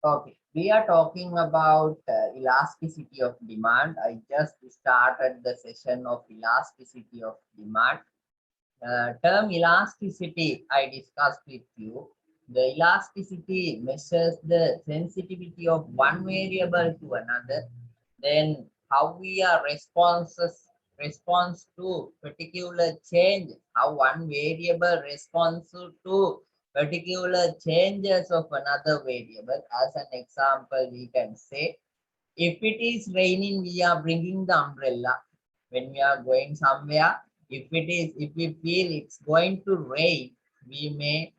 Okay, we are talking about elasticity of demand. I just started the session of elasticity of demand. Term elasticity I discussed with you. The elasticity measures the sensitivity of one variable to another, then how we are response to particular change, how one variable responds to particular changes of another variable. As an example, we can say if it is raining, we are bringing the umbrella. When we are going somewhere, if we feel it's going to rain, we may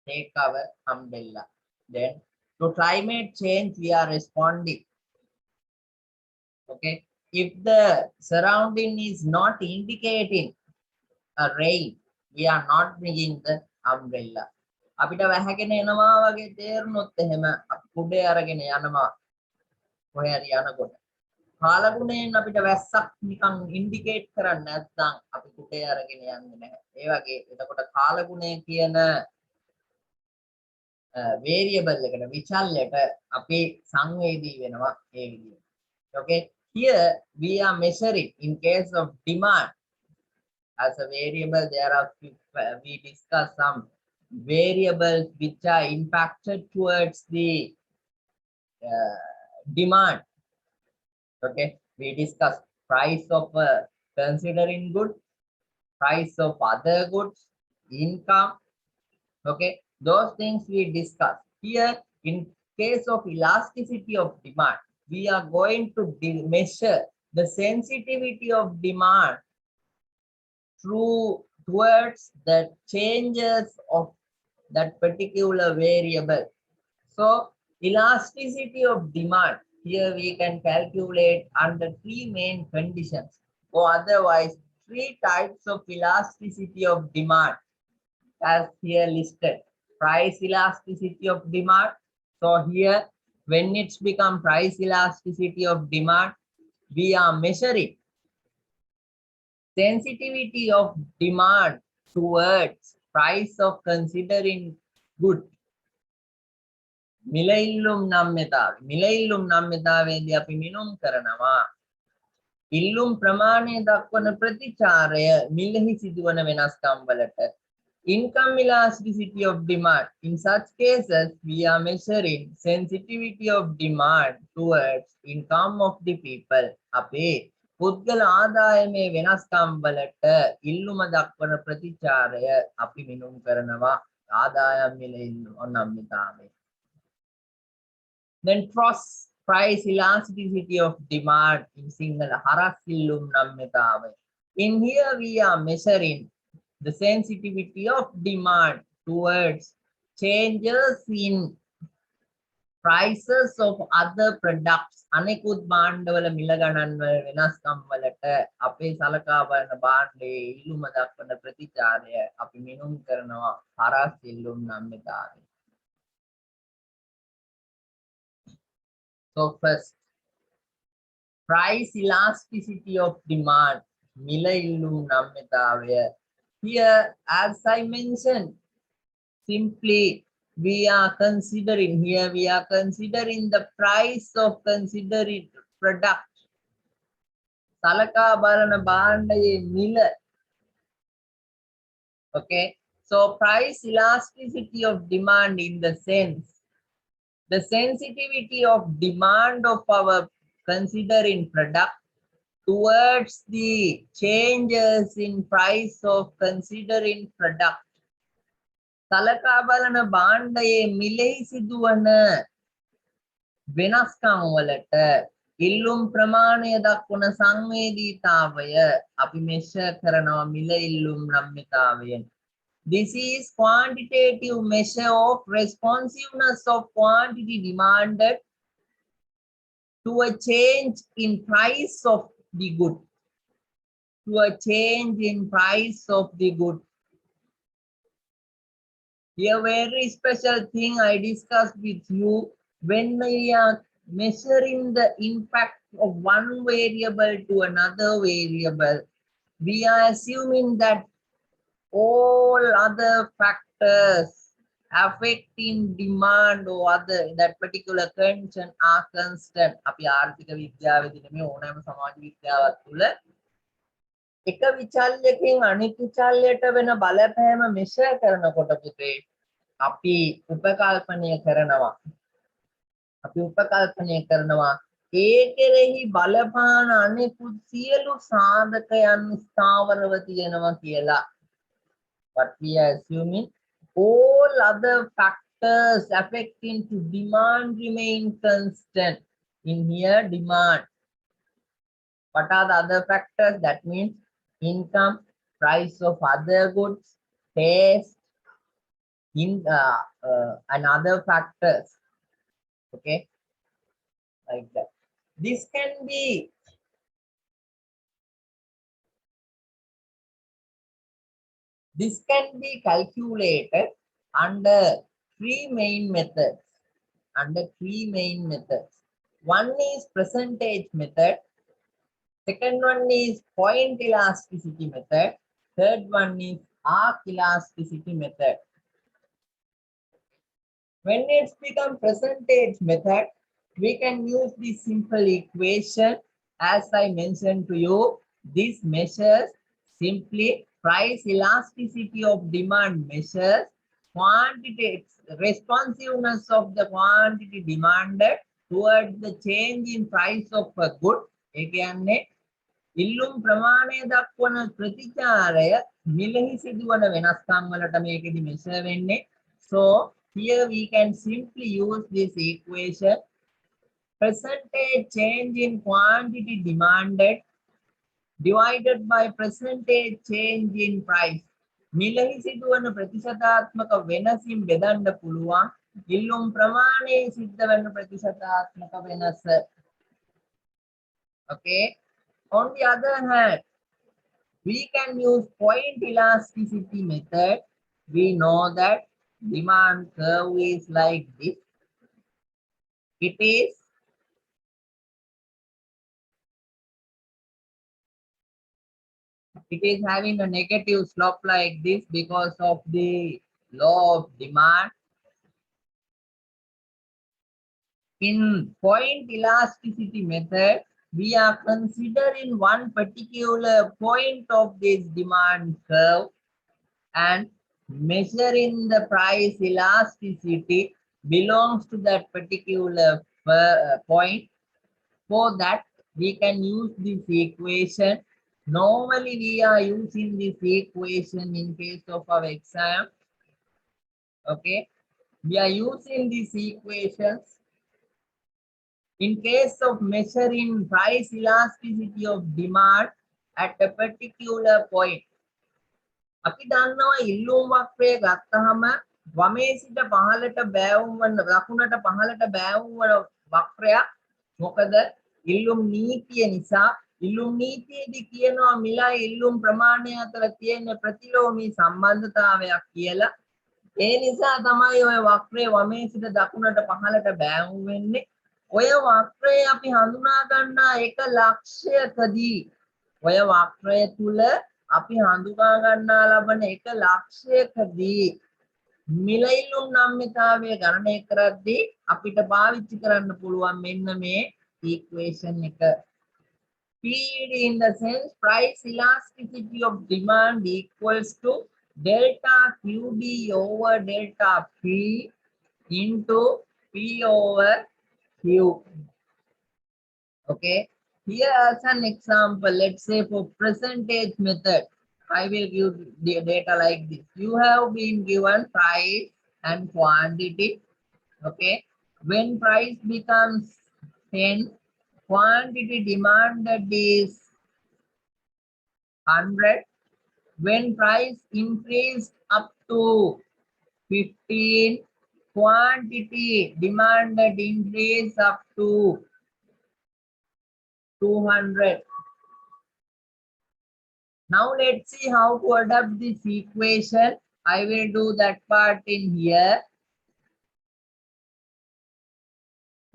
take our umbrella. Then to climate change, we are responding. Okay, if the surrounding is not indicating a rain, we are not bringing the umbrella. අපිට වැහැගෙන එනවා වගේ තේරුනොත් එහෙම අපි කුඩේ අරගෙන යනවා කොහේ හරි යනකොට. කාලගුණයෙන් අපිට වැස්සක් නිකන් ඉන්ඩිකේට් කරන්නේ නැත්නම් අපි කුඩේ අරගෙන යන්නේ නැහැ. ඒ වගේ එතකොට කාලගුණය කියන variable එකට විචල්යට අපි සංවේදී වෙනවා ඒ විදිහට. Okay, here we are measuring in case of demand as a variable. There are we discuss some variables which are impacted towards the demand. Okay, we discuss price of considering good, price of other goods, income. Okay, those things we discuss here. In case of elasticity of demand, we are going to measure the sensitivity of demand towards the changes of that particular variable. So elasticity of demand, here we can calculate under three main conditions, or otherwise three types of elasticity of demand as here listed. Price elasticity of demand. So here when it's become price elasticity of demand, we are measuring sensitivity of demand towards price of considering good. මිලඉල්ලුම් නම්‍යතාවේදී අපි මිනුම් කරනවා ඉල්ලුම් ප්‍රමාණය දක්වන ප්‍රතිචාරය මිලෙහි සිදුවන වෙනස්කම් වලට. Income elasticity of demand. In such cases, we are measuring sensitivity of demand towards income of the people. අපේ පුද්ගල ආදායමේ වෙනස්කම් වලට ඉල්ලුම දක්වන ප්‍රතිචාරය අපි මිනුම් කරනවා ආදායම් මිලඉල්ලුම් නම්‍යතාවය. Then price elasticity of demand in Sinhala haras illum nammetawa. In here we are measuring the sensitivity of demand towards changes in prices of other products. අනෙකුත් භාණ්ඩවල මිල ගණන් වල වෙනස්කම් වලට අපේ සලකා බලන භාණ්ඩයේ ඉල්ලුම දක්වන ප්‍රතිචාරය අපි මිනුම් කරනවා හරස් ඉල්ලුම් නම්‍යතාවය. So first, price elasticity of demand, mila illum nammetawa. Here, as I mentioned, simply we are considering the price of considering product. Salaka balana bhandaye mila. Okay, so price elasticity of demand in the sense, the sensitivity of demand of our considering product towards the changes in price of considering product. සලකා බලන භාණ්ඩයේ මිලෙහි සිදුවන වෙනස්කම් වලට ඉල්ලුම් ප්‍රමාණය දක්වන සංවේදීතාවය අපි measure කරනවා මිල ඉල්ලුම් නම්‍යතාවයෙන්. This is quantitative measure of responsiveness of quantity demanded to a change in price of the good. To a change in price of the good. Here, very special thing I discussed with you, when we are measuring the impact of one variable to another variable, we are assuming that all other factors affecting demand or other that particular condition are constant. අපි ආර්ථික විද්‍යාවේදී නෙමෙයි ඕනෑම සමාජ විද්‍යාවක් තුළ එක විචල්යකින් අනිත් විචල්යට වෙන බලපෑම මෙෂර් කරනකොට පුතේ අපි උපකල්පනය කරනවා. ඒ කෙරෙහි බලපාන අනෙකුත් සියලු සාධකයන් ස්ථාවරව තියෙනවා කියලා. What we are assuming, all other factors affecting to demand remain constant. In here, demand. What are the other factors? That means income, price of other goods, taste, and other factors. Okay, like that. This can be calculated under three main methods. One is percentage method. Second one is point elasticity method. Third one is arc elasticity method. When it's become percentage method, we can use this simple equation. As I mentioned to you, this measures simply price elasticity of demand, measures quantity, responsiveness of the quantity demanded towards the change in price of a good. කියන්නේ ඉල්ලුම් ප්‍රමාණය දක්වන ප්‍රතිචාරය මිලෙහි සිදුවන වෙනස්කම් වලට මේකෙදි measure වෙන්නේ. So here we can simply use this equation. Percentage change in quantity demanded divided by percentage change in price. මිලෙහි සිදුවන ප්‍රතිශතාත්මක වෙනසින් බෙදන්න පුළුවන් ඉල්ලුම් ප්‍රමාණයේ සිද්ධ වෙන ප්‍රතිශතාත්මක වෙනස. Okay. On the other hand, we can use point elasticity method. We know that demand curve is like this. It is having a negative slope like this because of the law of demand. In point elasticity method, we are considering one particular point of this demand curve and measuring the price elasticity belongs to that particular point. For that, we can use this equation. Normally, we are using this equation in case of our exam. Okay, we are using these equations in case of measuring price elasticity of demand at a particular point. අපි දන්නවා ඉල්ලුම් වක්‍රය ගත්තහම වමේ සිට පහළට බෑවුම් වන දකුණට පහළට බෑවුම් වන වක්‍රයක්. මොකද ඉල්ලුම් නීතිය නිසා. ඉල්ලුම් නීතියේදී කියනවා මිලයි ඉල්ලුම් ප්‍රමාණය අතර තියෙන ප්‍රතිලෝමී සම්බන්ධතාවයක් කියලා. ඒ නිසා තමයි ඔය වක්‍රය වමේ සිට දකුණට පහළට බෑවුම් වෙන්නේ. ඔය වක්‍රය අපි හඳුනා ගන්නා එක ලක්ෂයකදී ඔය වක්‍රය තුල අපි හඳුනා ගන්නා ලබන එක ලක්ෂයකදී මිල ඉල්ලුම් නම්‍යතාවය ගණනය කරද්දී අපිට පාවිච්චි කරන්න පුළුවන් මෙන්න මේ equation එක. PED in the sense price elasticity of demand equals to delta QD over delta P into P over Q. Okay, here as an example, let's say for percentage method, I will give the data like this. You have been given price and quantity. Okay, when price becomes 10, quantity demanded is 100. When price increased up to 15, quantity demanded increase up to 200. Now let's see how to adapt this equation. I will do that part in here.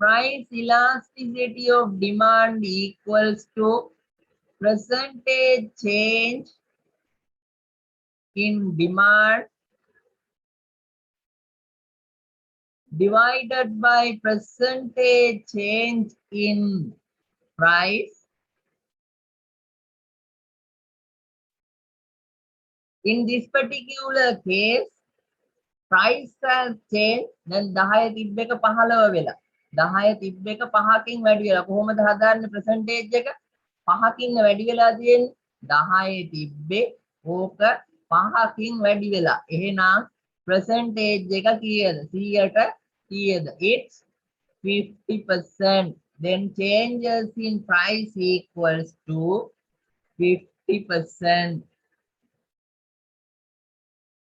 Price elasticity of demand equals to percentage change in demand divided by percentage change in price. In this particular case, price has changed. Then 10 තිබ්බ එක 15 වෙලා. 10 තිබ්බ එක 5කින් වැඩි වෙලා. කොහොමද හදාන්නේ percentage එක? 5කින් වැඩි වෙලා තියෙන්නේ. 10 තිබ්බේ ඕක 5කින් වැඩි වෙලා. එහෙනම් percentage එක කීයද? 100ට කීයද? It's 50%. Then changes in price equals to 50%.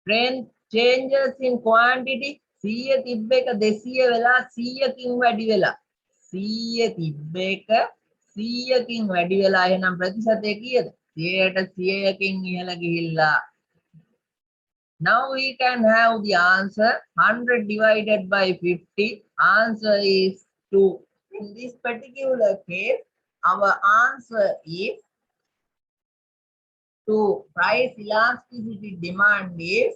Trend changes in quantity 100 තිබ්බ එක 200 වෙලා 100කින් වැඩි වෙලා 100 තිබ්බ එක 100කින් වැඩි වෙලා එහෙනම් ප්‍රතිශතය කීයද 100ට 100කින් ඉහළ ගිහිල්ලා. Now we can have the answer 100 divided by 50. Answer is 2. In this particular case, our answer is 2. Price elasticity demand is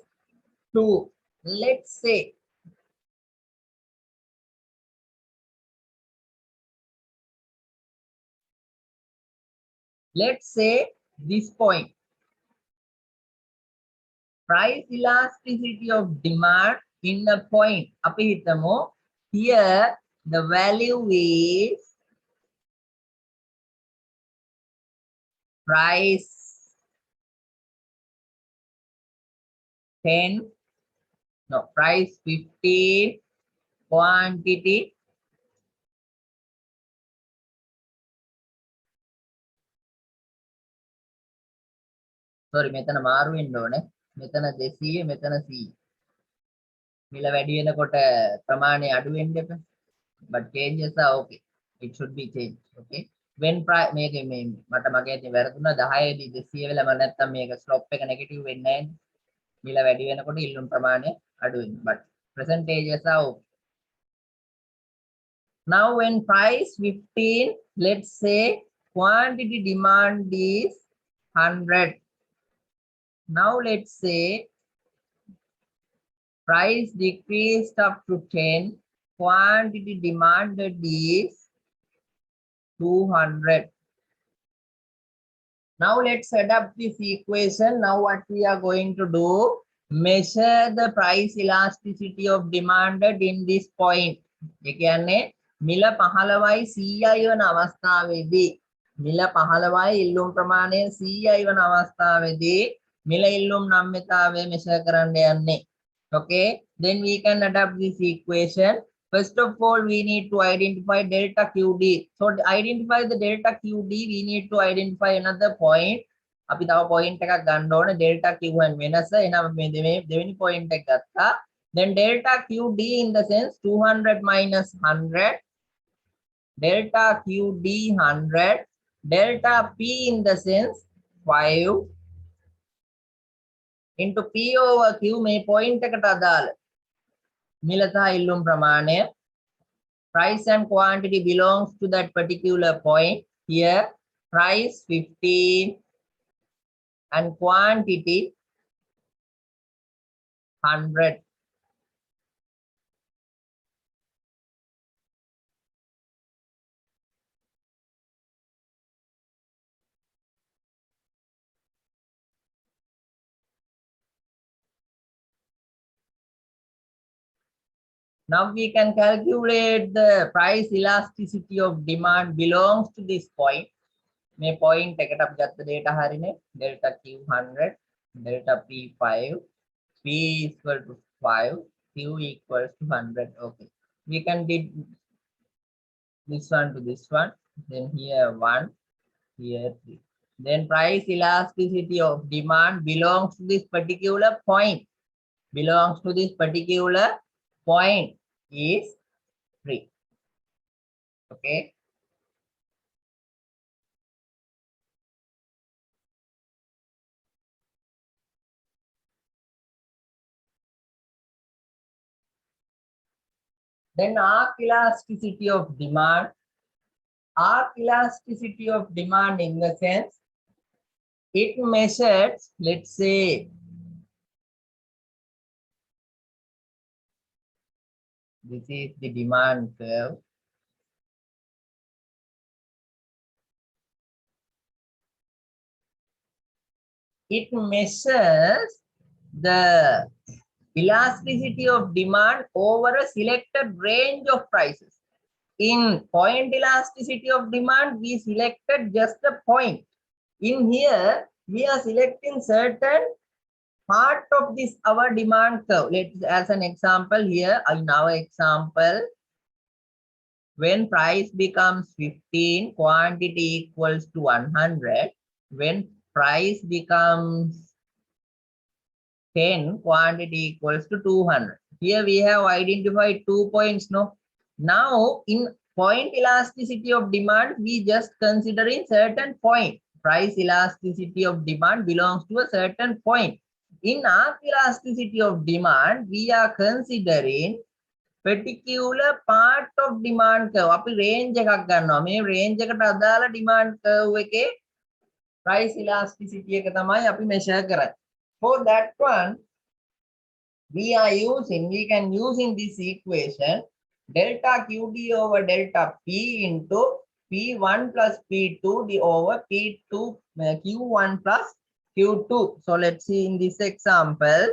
2. Let's say this point. Price elasticity of demand in a point. අපි හිතමු here the value is price 10, no, price 15, quantity sorry මෙතන මාරු වෙන්න ඕනේ. මෙතන 200 මෙතන 100. මිල වැඩි වෙනකොට ප්‍රමාණය අඩු වෙන්න එපා. But changes are okay. It should be changed. Okay. When price මේකේ මේ මට මගේ අතින් වැරදුනා 10 දී 200 වෙලා මම නැත්තම් මේක ස්ලොප් එක නෙගටිව් වෙන්නේ නැහැ. මිල වැඩි වෙනකොට ඉල්ලුම් ප්‍රමාණය අඩු වෙනවා. But percentages are okay. Now when price 15, let's say quantity demand is 100. Now let's say price decreased up to 10, quantity demanded is 200. Now let's adapt this equation. Now what we are going to do, measure the price elasticity of demanded in this point. ඒ කියන්නේ මිල 15යි 100යි වන අවස්ථාවේදී මිල 15යි ඉල්ලුම් ප්‍රමාණය 100යි වන අවස්ථාවේදී මිල ඉල්ලුම් නම්‍යතාවය measure කරන්න යන්නේ. Okay, then we can adapt this equation. First of all, we need to identify delta QD. So to identify the delta QD, we need to identify another point. අපි තව point එකක් ගන්න ඕනේ delta Q1 වෙනස. එහෙනම් මේ දෙවෙනි point එක ගත්තා. Then delta QD in the sense 200 minus 100. Delta QD 100. Delta P in the sense 5 into P over Q මේ point එකට අදාළ මිල සහ ඉල්ලුම් ප්‍රමාණය. Price and quantity belongs to that particular point. Here price 15 and quantity 100. Now we can calculate the price elasticity of demand belongs to this point. මේ point එකට අපි ගත්ත data හරිනේ. Delta Q 100, delta P 5, P equal to 5, Q equals to 100. Okay, we can did this one to this one, then here 1, here 3. Then price elasticity of demand belongs to this particular point. Belongs to this particular point is 3. Okay. Then arc elasticity of demand. Arc elasticity of demand in the sense it measures, let's say, This is the demand curve. It measures the elasticity of demand over a selected range of prices. In point elasticity of demand, we selected just a point. In here, we are selecting certain part of this our demand curve. Let's as an example here, in our example, when price becomes 15, quantity equals to 100. When price becomes 10, quantity equals to 200. Here we have identified 2 points. No, now in point elasticity of demand, we just considering certain point. Price elasticity of demand belongs to a certain point. In arc elasticity of demand, we are considering particular part of demand curve. අපි range එකක් ගන්නවා. මේ range එකට අදාළ demand curve එකේ price elasticity එක තමයි අපි measure කරන්නේ. For that one, we can use in this equation delta QD over delta P into P1 plus P2 over P2 Q1 plus Q2. So let's see in this example,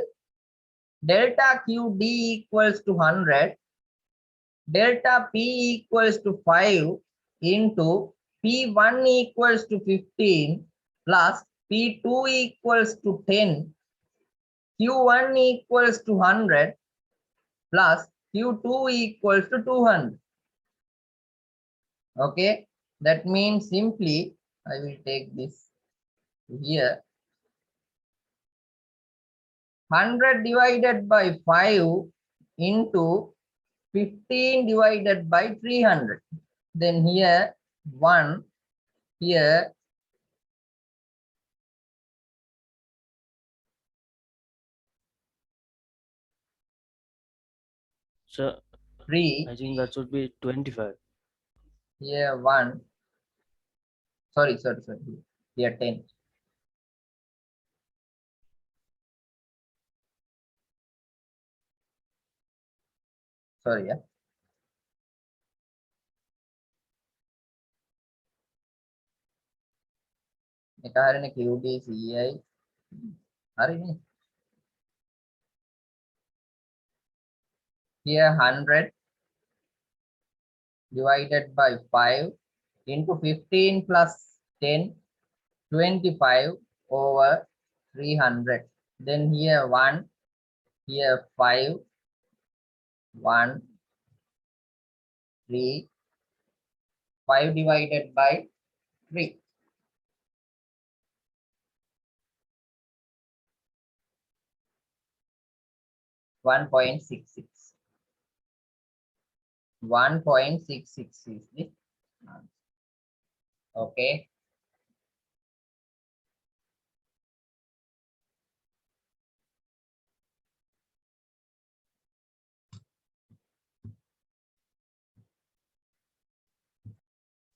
delta QD equals to 100, delta P equals to 5 into P1 equals to 15 plus P2 equals to 10, Q1 equals to 100 plus Q2 equals to 200. Okay, that means simply I will take this here. 100 divided by 5 into 15 divided by 300. Then here 1, here So 3, I think that should be 25. here 1, sorry, here 10. Sorry, yeah. එක හරිනේ QD CI හරිනේ. Here 100 divided by 5 into 15 plus 10, 25 over 300. Then here 1, here 5, 1, 3, 5 divided by 3. 1.66. 1.66 is the answer. Okay.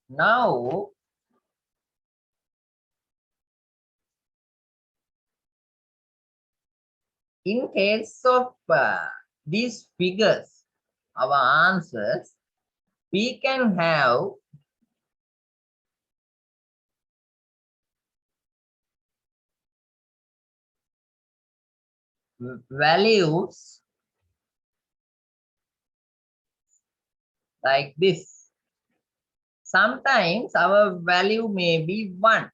Now, in case of these figures, our answers, we can have values like this. Sometimes our value may be 1.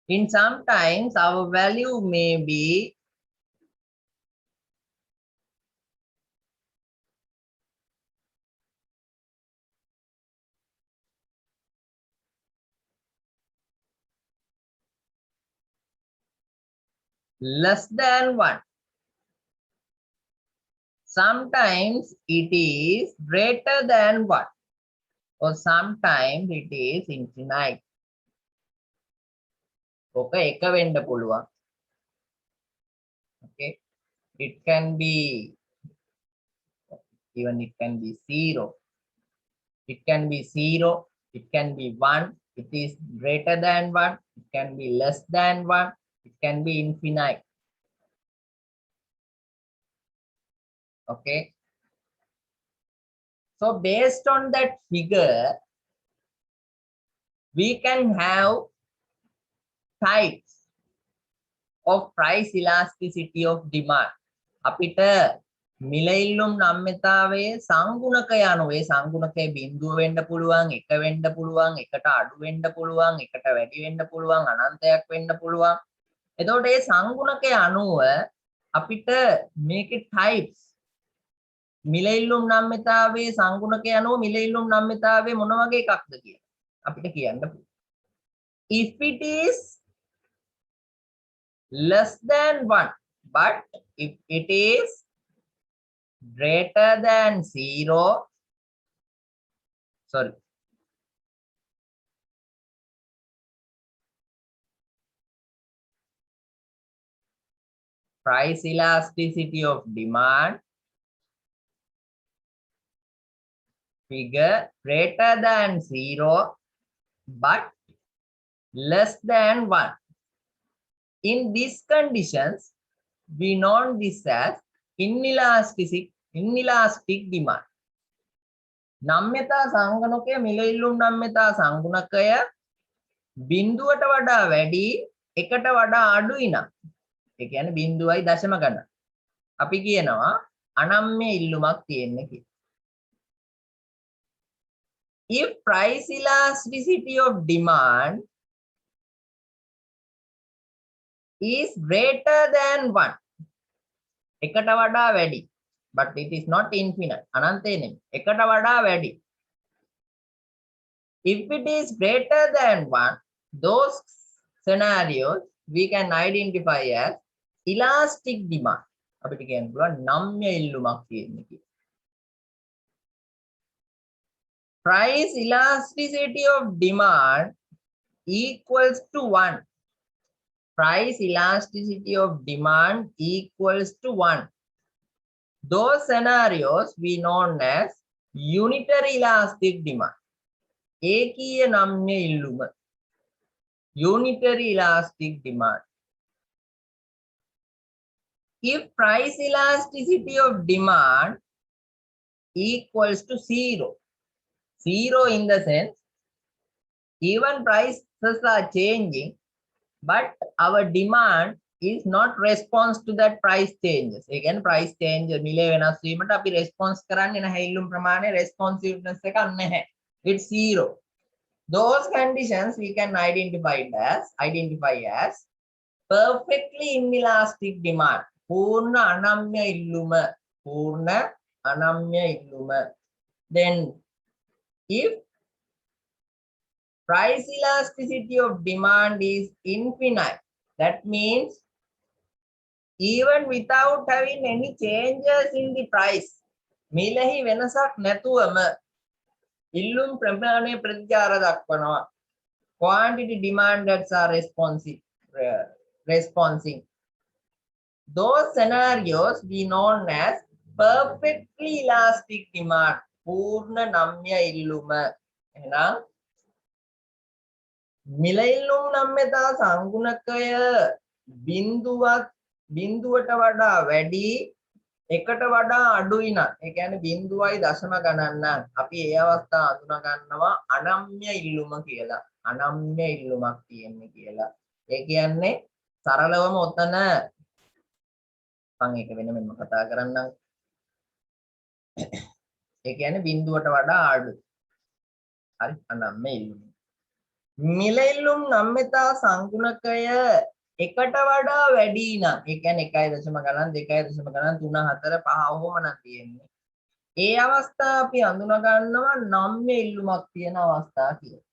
In sometimes our value may be less than 1. Sometimes it is greater than 1. Or sometimes it is infinite. Okay, එක වෙන්න පුළුවන්. Okay, it can be, even it can be 0. It can be 0, it can be 1, it is greater than 1, it can be less than 1, it can be infinite. Okay, So based on that figure, we can have types of price elasticity of demand. අපිට මිල ඉල්ලුම් නම්‍යතාවයේ සංගුණකය අනුව ඒ සංගුණකය බිඳුව වෙන්න පුළුවන්, එක වෙන්න පුළුවන්, එකට අඩු වෙන්න පුළුවන්, එකට වැඩි වෙන්න පුළුවන්, අනන්තයක් වෙන්න පුළුවන්. එතකොට මේ සංගුණකය අනුව අපිට මේකේ types මිල ඉල්ලුම් නම්‍යතාවයේ සංගුණකය අනුව මිල ඉල්ලුම් නම්‍යතාවයේ මොන වගේ එකක්ද කියලා අපිට කියන්න පුළුවන්. If it is less than 1, but if it is greater than 0, sorry, price elasticity of demand figure greater than 0 but less than 1. In these conditions, we know this as inelastic demand. නම්‍යතා සංගණකය මිල ඉල්ලුම් නම්‍යතා සංගුණකය බිඳුවට වඩා වැඩි එකට වඩා අඩුයි නම් ඒ කියන්නේ බිඳුවයි දශම ගණන අපි කියනවා අනම්‍ය ඉල්ලුමක් තියෙන්නේ කියලා. If price elasticity of demand is greater than 1, එකට වඩා වැඩි, but it is not infinite, අනන්තය නෙමෙයි, එකට වඩා වැඩි. If it is greater than 1, those scenarios we can identify as elastic demand. අපිට කියන්න පුළුවන් නම්‍ය ඉල්ලුමක් තියෙන්නේ කියලා. Price elasticity of demand equals to 1. Price elasticity of demand equals to 1. Those scenarios we known as unitary elastic demand. ඒකීය නම්‍ය ඉල්ලුම. Unitary elastic demand. If price elasticity of demand equals to 0, 0 in the sense even prices are changing, but our demand is not response to that price changes. Again, price change මිල වෙනස් වීමට අපි response කරන්නේ නැහැ. ඉල්ලුම් ප්‍රමාණය responsiveness එක නැහැ. It's 0. Those conditions we can identify as perfectly inelastic demand. පූර්ණ අනම්‍ය ඉල්ලුම. පූර්ණ අනම්‍ය ඉල්ලුම. Then if price elasticity of demand is infinite, that means even without having any changes in the price, මිලෙහි වෙනසක් නැතුවම ඉල්ලුම් ප්‍රමාණය ප්‍රතිචාර දක්වනවා. Quantity demanded are responding. Those scenarios we known as perfectly elastic demand. පූර්ණ නම්‍ය ඉල්ලුම. එහෙනම් මිල ඉල්ලුම් නම්‍යතා සංගුණකය බිඳුවට වඩා වැඩි එකට වඩා අඩුයි නම් ඒ කියන්නේ බිඳුවයි දශම ගණන් නම් අපි ඒ අවස්ථාව හඳුනා ගන්නවා අනම්‍ය ඉල්ලුම කියලා. අනම්‍ය ඉල්ලුමක් තියෙන්නේ කියලා. ඒ කියන්නේ සරලවම ඔතන මම ඒක වෙනම කතා කරන්නම්. ඒ කියන්නේ බිඳුවට වඩා අඩු. හරි අනම්‍ය ඉල්ලුම. මිල ඉල්ලුම් නම්‍යතා සංගුණකය එකට වඩා වැඩි නම් ඒ කියන්නේ 1.0 ගණන් 2.0 ගණන් 3 4 5 ඔහොම නම් තියෙන්නේ. ඒ අවස්ථාව අපි හඳුනා ගන්නවා නම්‍ය ඉල්ලුමක් තියෙන අවස්ථාව කියලා.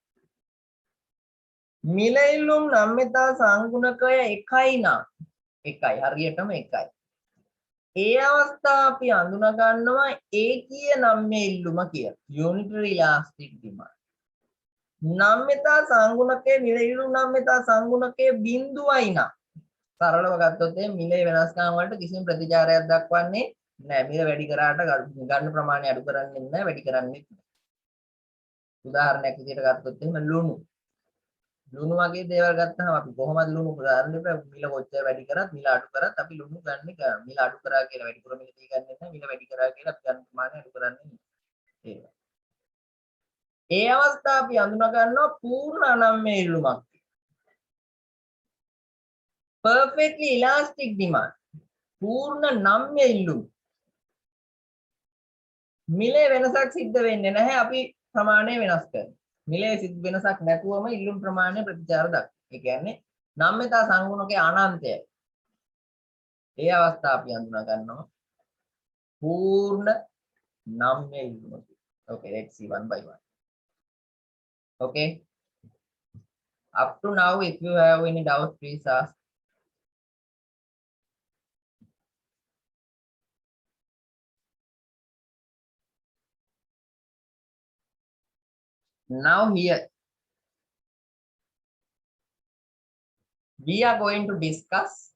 මිල ඉල්ලුම් නම්‍යතා සංගුණකය 1යි නම් 1යි හරියටම 1යි. ඒ අවස්ථාව අපි හඳුනා ගන්නවා ඒකීය නම්‍ය ඉල්ලුම කියලා. Unitary elastic demand. නම්‍යතා සංගුණකයේ මිල ඉල්ලුම් නම්‍යතා සංගුණකයේ බිඳුවයි නම් සරලව ගත්තොත් මිලේ වෙනස්කම් වලට කිසිම ප්‍රතිචාරයක් දක්වන්නේ නැහැ. මිල වැඩි කරාට ගන්න ප්‍රමාණය අඩු කරන්නේ නැහැ, වැඩි කරන්නේ නැහැ. උදාහරණයක් විදිහට ගත්තොත් එහෙම ලුණු වගේ දේවල් ගත්තාම අපි කොහොමද ලුණු උදාහරණයක් මිල කොච්චර වැඩි කරත් මිල අඩු කරත් අපි ලුණු ගන්න මිල අඩු කරා කියලා වැඩි කර මිල දී ගන්නෙ නැහැ. මිල වැඩි කරා කියලා අපි ගන්න ප්‍රමාණය අඩු කරන්නේ නැහැ. ඒ අවස්ථාව අපි හඳුනා ගන්නවා පූර්ණ අනම්‍ය ඉල්ලුමක්. perfectly elastic demand. පූර්ණ නම්‍ය ඉල්ලුම. මිලේ වෙනසක් සිද්ධ වෙන්නේ නැහැ අපි ප්‍රමාණය වෙනස් කරනවා. මිලේ සිද්ධ වෙනසක් නැතුවම ඉල්ලුම් ප්‍රමාණය ප්‍රතිචාර දක්වනවා. ඒ කියන්නේ නම්‍යතා සංගුණකයේ අනන්තයයි. ඒ අවස්ථාව අපි හඳුනා ගන්නවා පූර්ණ නම්‍ය ඉල්ලුම. Okay, let's see one by one. Okay. Up to now, if you have any doubts, please ask. Now here, we are going to discuss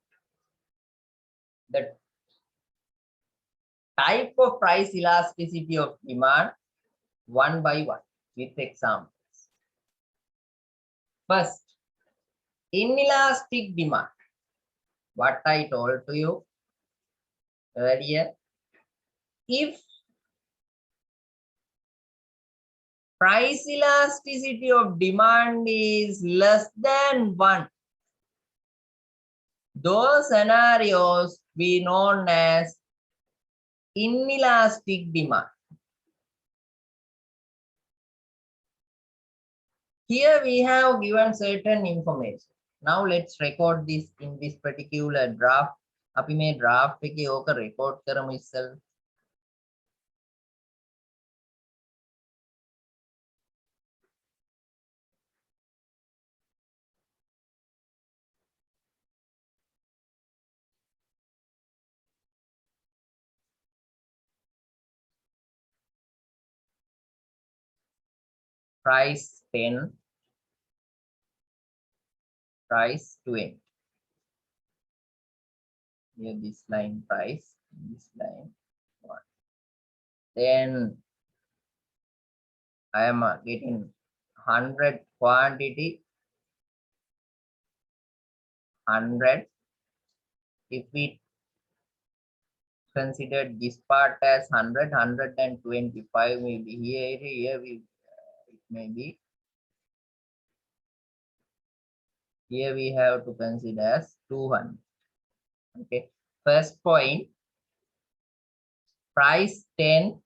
the type of price elasticity of demand one by one with examples. First, inelastic demand. What I told to you earlier, if price elasticity of demand is less than 1, those scenarios we known as inelastic demand. Here we have given certain information. Now let's record this in this particular draft. අපි මේ draft එකේ ඕක record කරමු ඉස්සෙල්ලා. Price 10, price 20. Here this line price, this line 1. Then I am getting 100 quantity, 100. If we consider this part as 100, 125 will be here, it may be. Here we have to consider as 200. Okay, first point, price 10,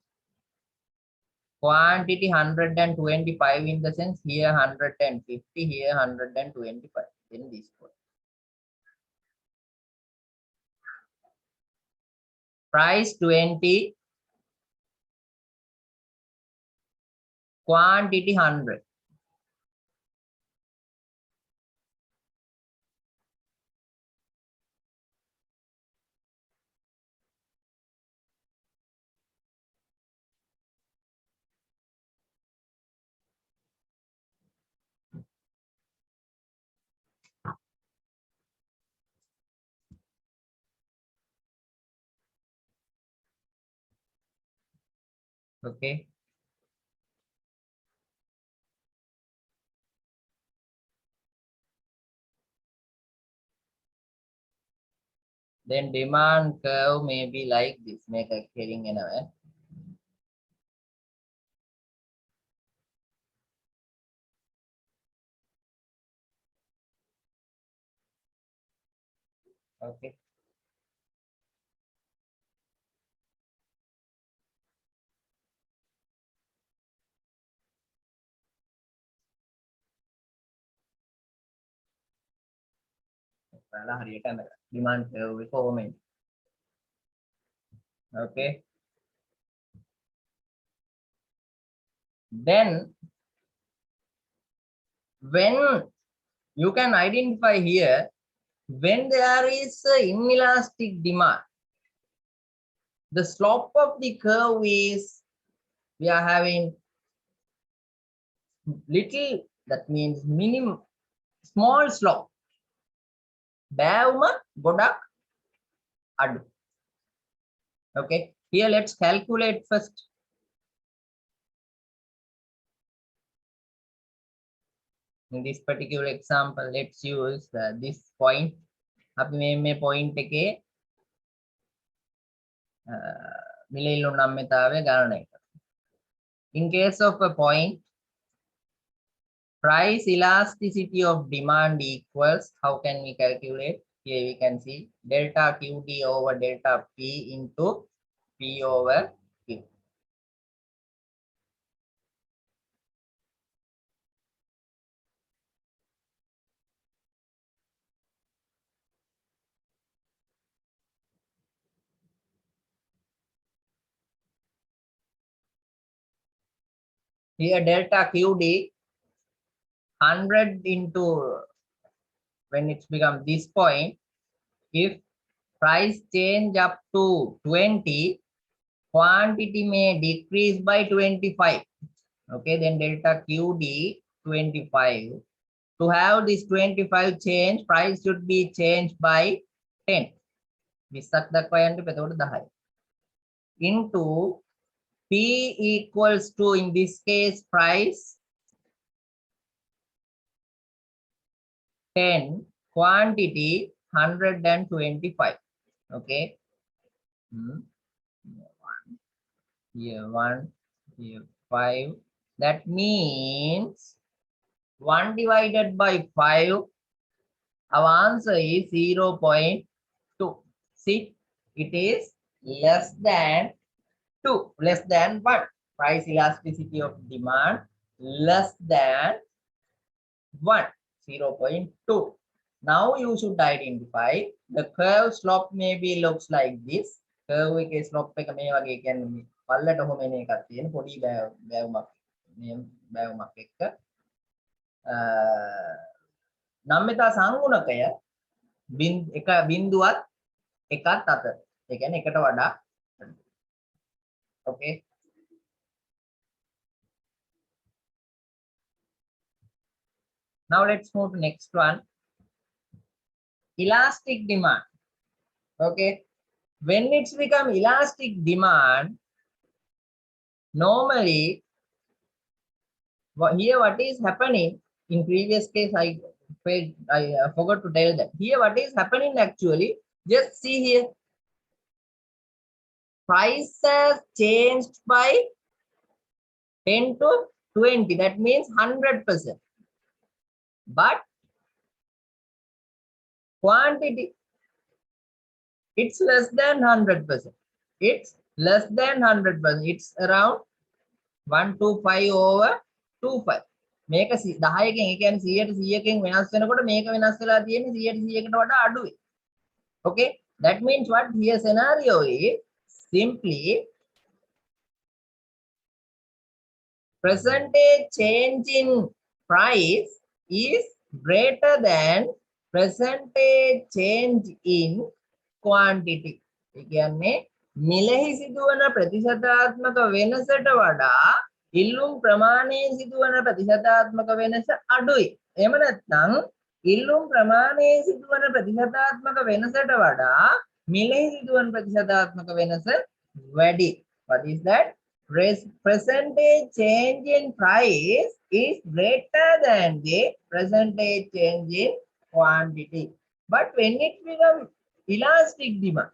quantity 125 in the sense here 150, here 125. Then this point. Price 20, quantity 100. Okay. Then demand curve may be like this. Make a hearing anyway. Okay. Demand curve forming. Okay. Then when you can identify here, when there is inelastic demand, the slope of the curve is, we are having little, that means minimum, small slope. Godak adu. Okay, here let's calculate first. In this particular example, let's use this point. අපි මේ point එකේ මිල ඉල්ලුම් නම්‍යතාවය ගණනය කරමු. In case of a point, price elasticity of demand equals, how can we calculate? Here we can see delta QD over delta P into P over Q. Here delta QD 100 into, when it's become this point, if price change up to 20, quantity may decrease by 25. Okay, then delta QD 25. To have this 25 change, price should be changed by 10. Into P equals to, in this case, price 10, quantity 125. Okay. Here 1, here 5. That means 1 divided by 5. Our answer is 0.2. See, it is less than 2, less than 1. Price elasticity of demand less than 1, 0.2. Now you should identify the curve slope maybe looks like this. Curve එකේ slope එක මේ වගේ කියන්නේ පල්ලට ඔහොම එන එකක් තියෙන පොඩි බෑවුමක් මේ බෑවුමක් එක්ක නම්‍යතා සංගුණකය එක බිඳුවත් එකත් අතර. ඒ කියන්නේ එකට වඩා. Okay. Now let's move to next one. Elastic demand. Okay. When it's become elastic demand, normally here what is happening, in previous case I forgot to tell that. Here what is happening actually, just see here. Price has changed by 10 to 20. That means 100%. But quantity, it's less than 100%. It's less than 100%. It's around 125 over 25. මේක 10කින් ඒ කියන්නේ 100ට 100කින් වෙනස් වෙනකොට මේක වෙනස් වෙලා තියෙන්නේ 100ට 100කට වඩා අඩුයි. Okay, that means what here scenario is simply percentage change in price is greater than percentage change in quantity. ඒ කියන්නේ මිලෙහි සිදුවන ප්‍රතිශතාත්මක වෙනසට වඩා ඉල්ලුම් ප්‍රමාණයේ සිදුවන ප්‍රතිශතාත්මක වෙනස අඩුයි. එහෙම නැත්නම් ඉල්ලුම් ප්‍රමාණයේ සිදුවන ප්‍රතිශතාත්මක වෙනසට වඩා මිලෙහි සිදුවන ප්‍රතිශතාත්මක වෙනස වැඩි. What is that? Percentage change in price is greater than the percentage change in quantity. But when it becomes elastic demand,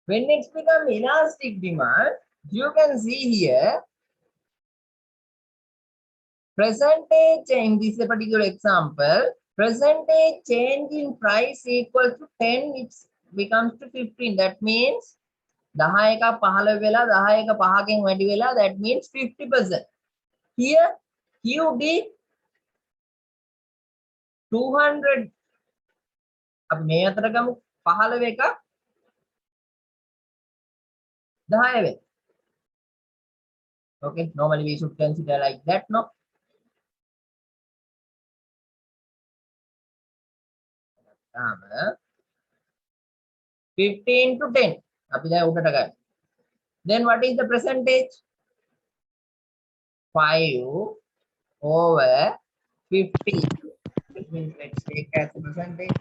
when it's become elastic demand, you can see here percentage in this particular example, percentage change in price equal to 10, it becomes to 15. That means 10 එක 15 වෙලා 10 එක 5කින් වැඩි වෙලා, that means 50%. Here QD 200, අපි මේ අතර ගමු 15 එක 10 වෙයි. Okay, normally we should consider like that, no? Tama. 15 to 10. අපි දැන් උඩට ගන්න. Then what is the percentage? 5 over 50. Which means let's take as a percentage.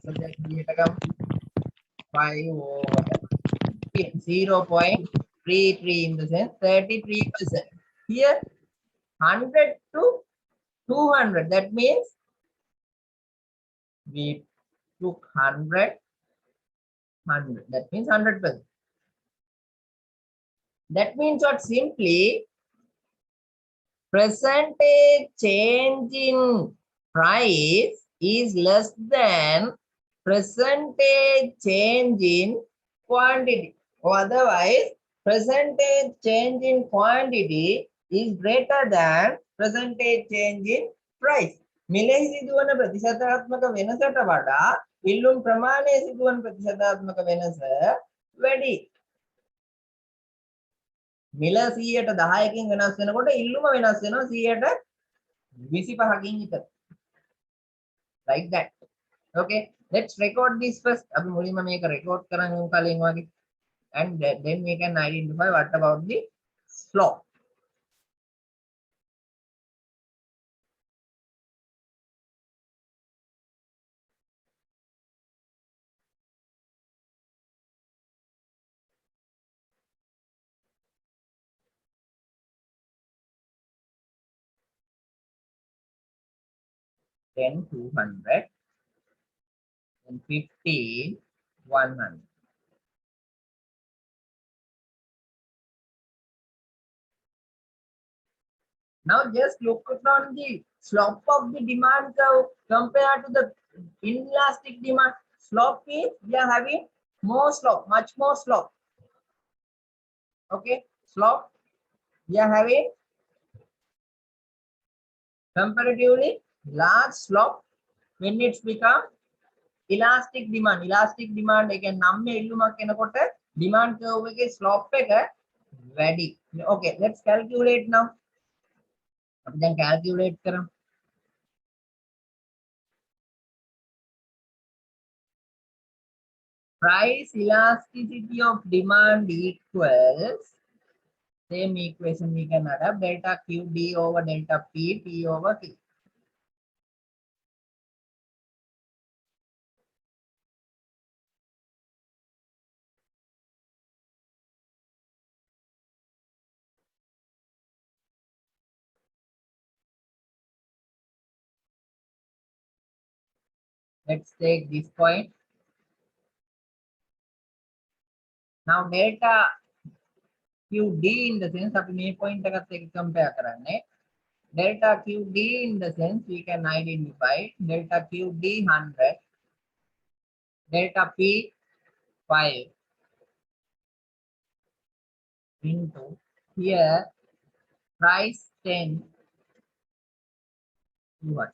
Percentage 5 over 0.33 in the sense 33%. Here 100 to 200. That means we took 100. That means 100%. That means what? Simply percentage change in price is less than percentage change in quantity. Or otherwise, percentage change in quantity is greater than percentage change in price. මිලෙහි සිදුවන ප්‍රතිශතාත්මක වෙනසට වඩා ඉල්ලුම් ප්‍රමාණයේ සිදුවන ප්‍රතිශතාත්මක වෙනස වැඩි. මිල 110කින් වෙනස් වෙනකොට ඉල්ලුම වෙනස් වෙනවා 125කින් විතර. Like that. Okay, let's record this first. අපි මුලින්ම මේක record කරමු කලින් වගේ. And then we can identify what about the slope. Then 200 and 15 100. Now just look on the slope of the demand curve compared to the inelastic demand. Slope is we are having more slope, much more slope. Okay, slope we are having comparatively large slope when it's become elastic demand. Elastic demand again namme illumak enakotta demand curve එකේ slope එක වැඩි. Okay, let's calculate now. අපි දැන් calculate කරමු. Price elasticity of demand equals, same equation we can adapt, delta Q D over delta P T over T. Let's take this point. Now delta QD in the sense අපි මේ point එකත් එක්ක compare කරන්නේ. Delta QD in the sense we can identify delta QD 100, delta P 5 into here price 10 what?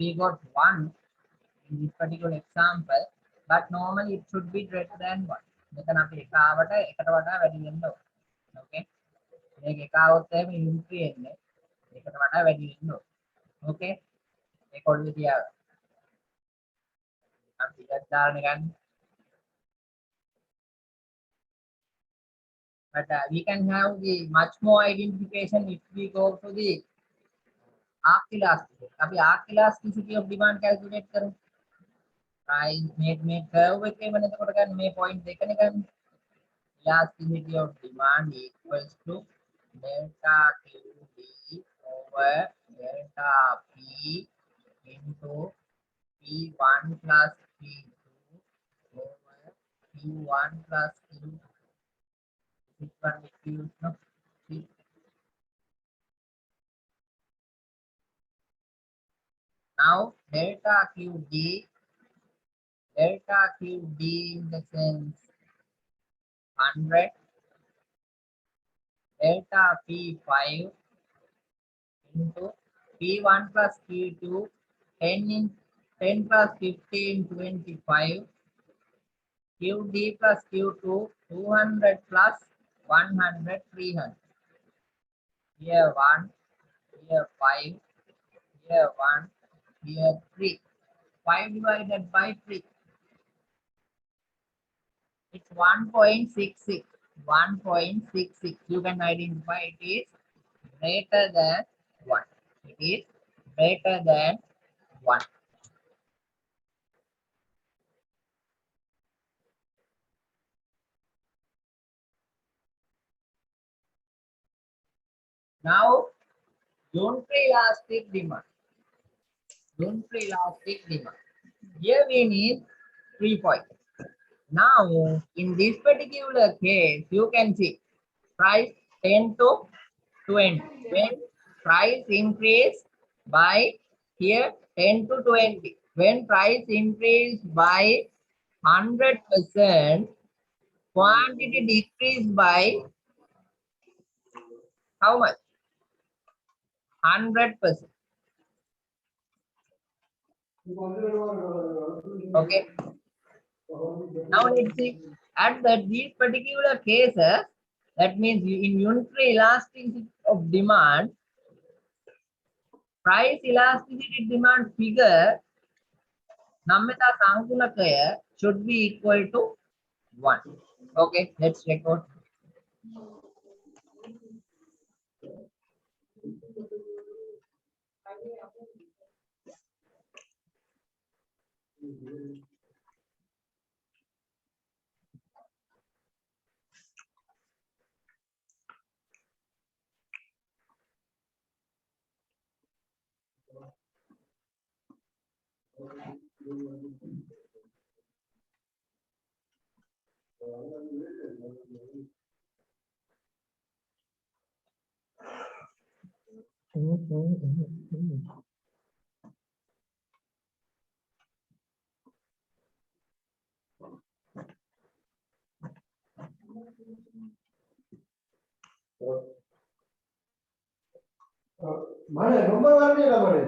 We got 1 in this particular example, but normally it should be greater than 1. මෙතන අපි එක ආවට එකට වඩා වැඩි වෙන්න ඕන. Okay, මේක එක આવොත් එහෙම ඉන්ට්‍රි එන්නේ එකට වඩා වැඩි වෙන්න ඕන. Okay, ඒක ඔළුවේ තියාගන්න. අපි ටිකක් දාන්න ගන්න. But we can have the much more identification if we go to the arc elasticity. අපි arc elasticity of demand calculate කරමු. price මේ curve එකේ වෙන එතකොට ගන්න මේ point දෙකනේ ගන්න. Elasticity of demand equals to delta QD over delta P into P1 plus P2 over Q1 plus Q2. Which one is used? No? Now delta QD in the sense 100, delta P5 into P1 plus P2 10 plus 15 25, QD plus Q2 200 plus 100 300. Here 1, here 5, here 1, here 3. 5 divided by 3. It's 1.66. 1.66. You can identify it is greater than 1. It is greater than 1. Now, unitary elastic demand. Unitary elastic demand. Here we need 3 points. Now, in this particular case, you can see price 10 to 20. When price increase by here 10 to 20. When price increase by 100%, quantity decrease by how much? 100%. Okay. Now let's see at these particular cases, that means in unitary elasticity of demand, price elasticity demand figure Namita Sankunakaya should be equal to 1. Okay, let's record. ಮಳೆ ரொம்ப வரலையா மழை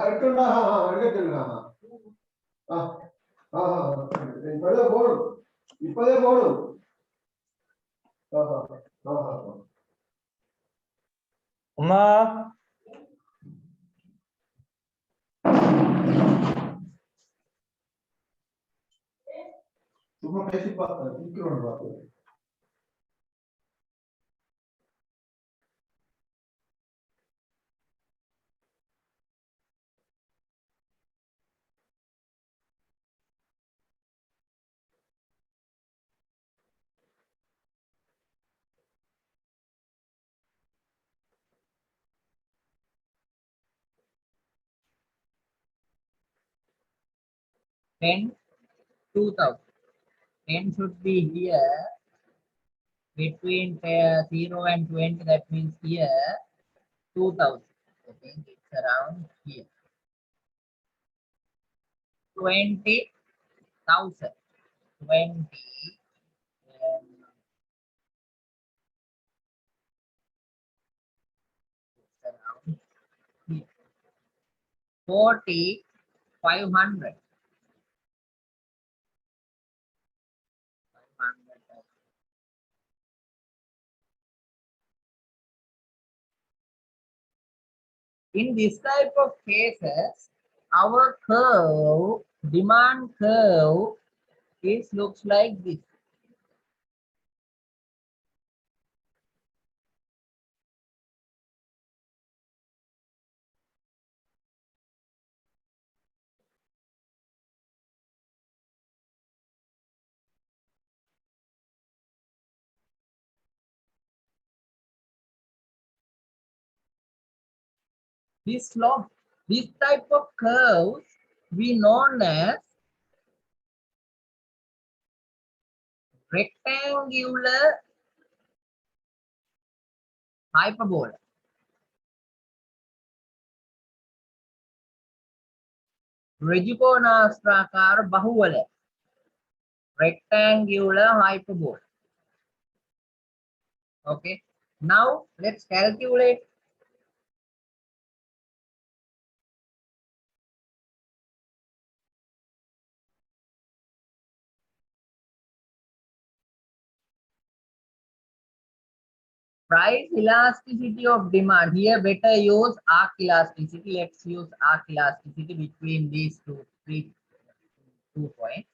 எடுத்துடா எடுத்துடா இப்பதே போடு இப்பதே போடு அம்மா சும்மா பேசி பார்த்தேன் நிக்கிறோம் பார்த்தேன் Ten 2000. 10 should be here between 0 and 20. That means here 2000. I think it's around here. 20,000. 20. It's around here. 40, 500. 500. In this type of cases, our curve, demand curve, looks like this. This slope, this type of curves, we known as rectangular hyperbola. Rejukonastracar bahuvale. Rectangular hyperbola. Okay. Now let's calculate. Price elasticity of demand. Here better use arc elasticity. Let's use arc elasticity between these two points.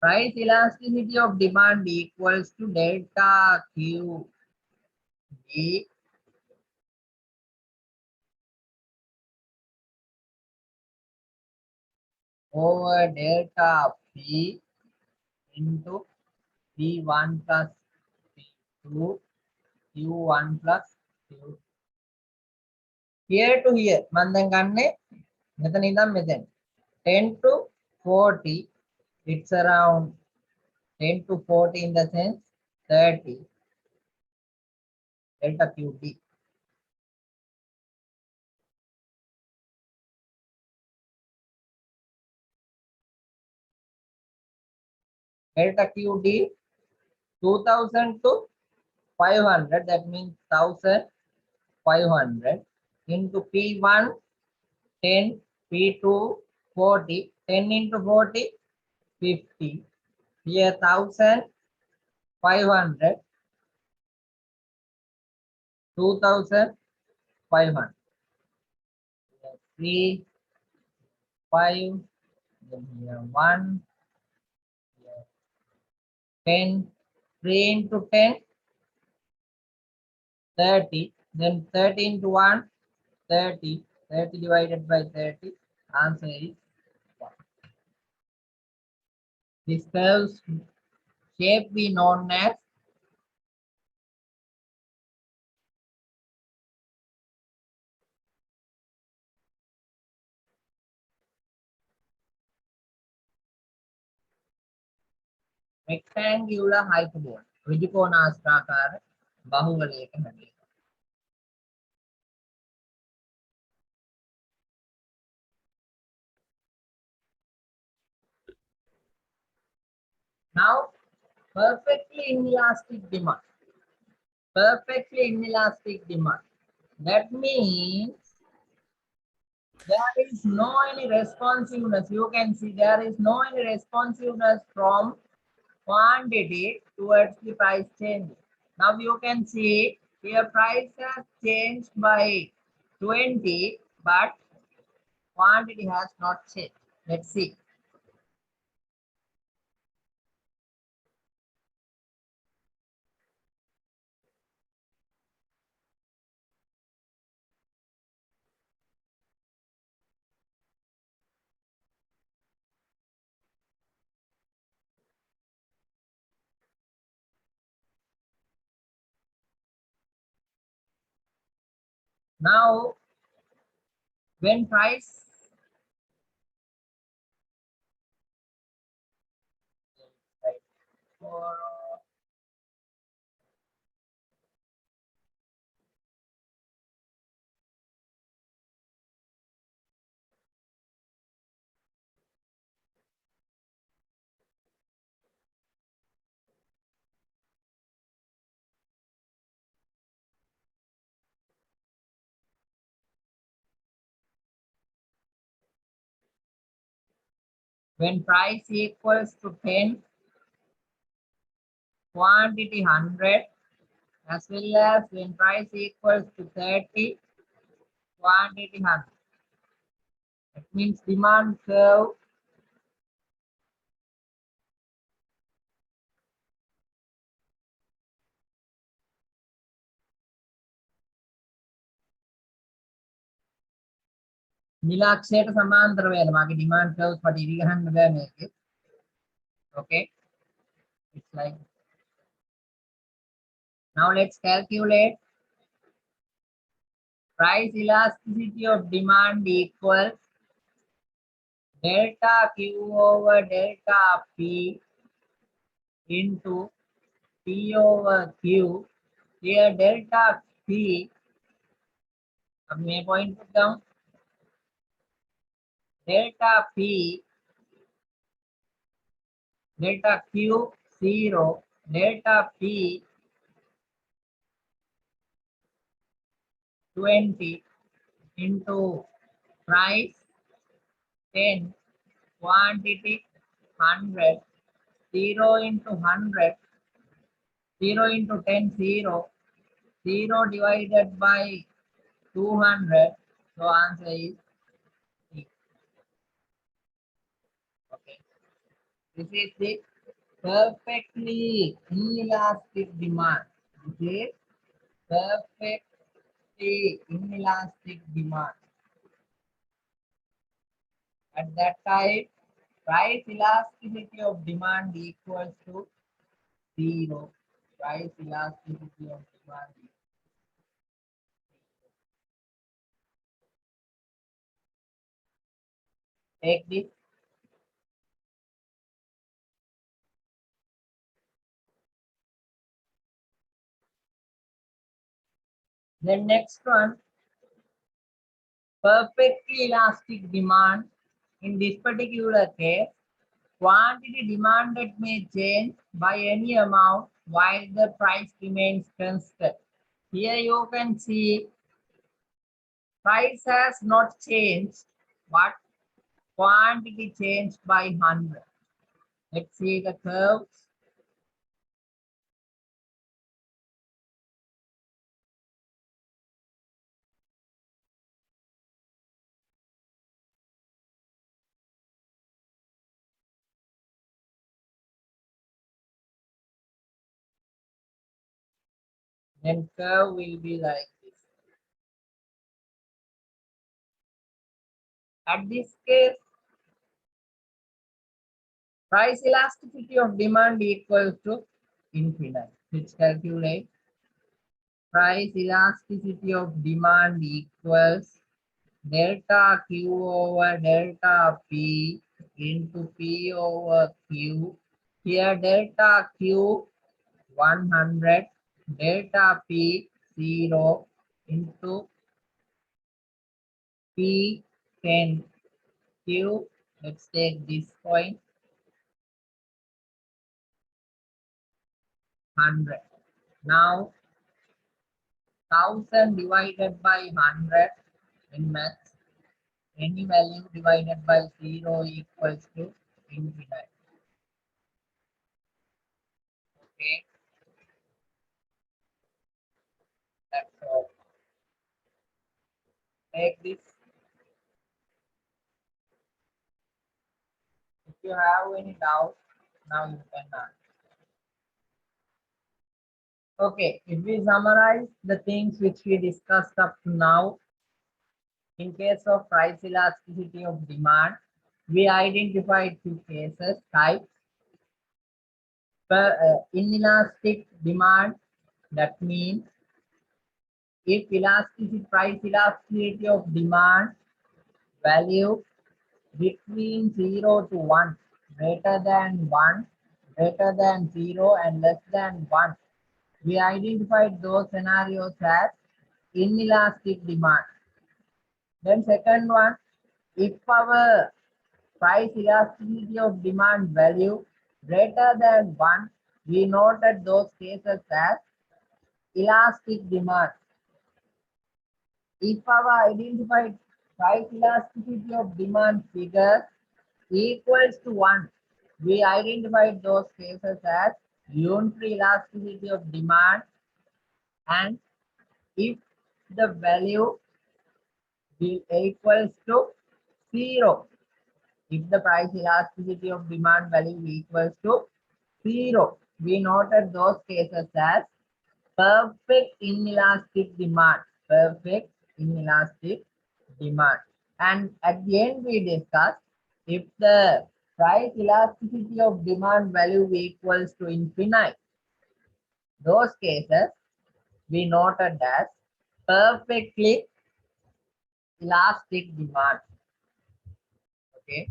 Price elasticity of demand equals to delta Q D over delta P into P1 plus P2 Q1 plus Q2. Here to here මම දැන් ගන්නෙ මෙතන ඉඳන් මෙතෙන් 10 to 40, it's around 10 to 40 in the sense 30 delta QD. Delta QD 2000 to 500, that means 1500 into P1 10, P2 40, 10 into 40 50, here 1500, 2500, 3 5, then here 1, here 10, 3 into 10 30, then 30 into 1 30, 30 divided by 30, answer is 1. This curve's shape we known as rectangular hyperbola. ඍජුකෝණාස්ත්‍රාකාර බහුවලයක හැඩය. Now, perfectly inelastic demand. Perfectly inelastic demand. That means there is no any responsiveness. You can see there is no any responsiveness from quantity towards the price change. Now you can see here price has changed by 20, but quantity has not changed. Let's see. Now, when price for when price equals to 10, quantity 100, as well as when price equals to 30, quantity 100. That means demand curve නිලක්ෂයට සමාන්තර වෙන මගේ demand curves පට ඉරි ගහන්න බෑ මේකේ. Okay, it's like now let's calculate price elasticity of demand equals delta Q over delta P into P over Q. Here delta P, अब मैं point put down delta P, delta Q 0, delta P 20 into price 10, quantity 100, 0 into 100, 0 into 10, 0, 0 divided by 200, so answer is 3. Okay, this is the perfectly inelastic demand. This is perfectly inelastic demand. At that time, price elasticity of demand equals to zero. Price elasticity of demand equals take this. Then next one, perfectly elastic demand. In this particular case, quantity demanded may change by any amount while the price remains constant. Here you can see price has not changed, but quantity changed by 100. Let's see the curves. Then curve will be like this. At this case, price elasticity of demand equals to infinite. Let's calculate. Price elasticity of demand equals delta Q over delta P into P over Q. Here delta Q 100, delta P 0 into P 10 Q. Let's take this point 100. Now 1000 divided by 100 in maths. Any value divided by 0 equals to infinite. Okay, that's all. Take this. If you have any doubt, now you can ask. Okay, if we summarize the things which we discussed up to now, in case of price elasticity of demand, we identified two cases, types. Inelastic demand, that means if price elasticity of demand value between 0 to 1, greater than 1, greater than 0 and less than 1. We identified those scenarios as inelastic demand. Then second one, if our price elasticity of demand value greater than 1, we noted those cases as elastic demand. If our identified price elasticity of demand figure equals to 1, we identified those cases as unitary elasticity of demand. And if the value equals to 0, if the price elasticity of demand value equals to 0, we noted those cases as perfect inelastic demand. Perfect inelastic demand. And at the end we discussed, if the price elasticity of demand value equals to infinite, those cases we noted as perfectly elastic demand. Okay,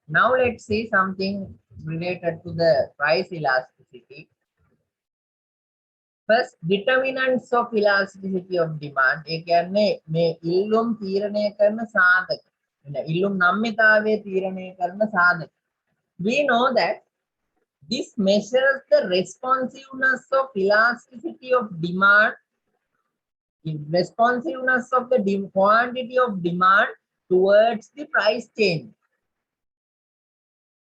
now let's see something related to the price elasticity. First, determinants of elasticity of demand. ඒ කියන්නේ මේ ඉල්ලුම් තීරණය කරන සාධක. ඉල්ලුම් නම්‍යතාවය තීරණය කරන සාධක. We know that this measures the responsiveness of elasticity of demand, responsiveness of the quantity of demand towards the price change.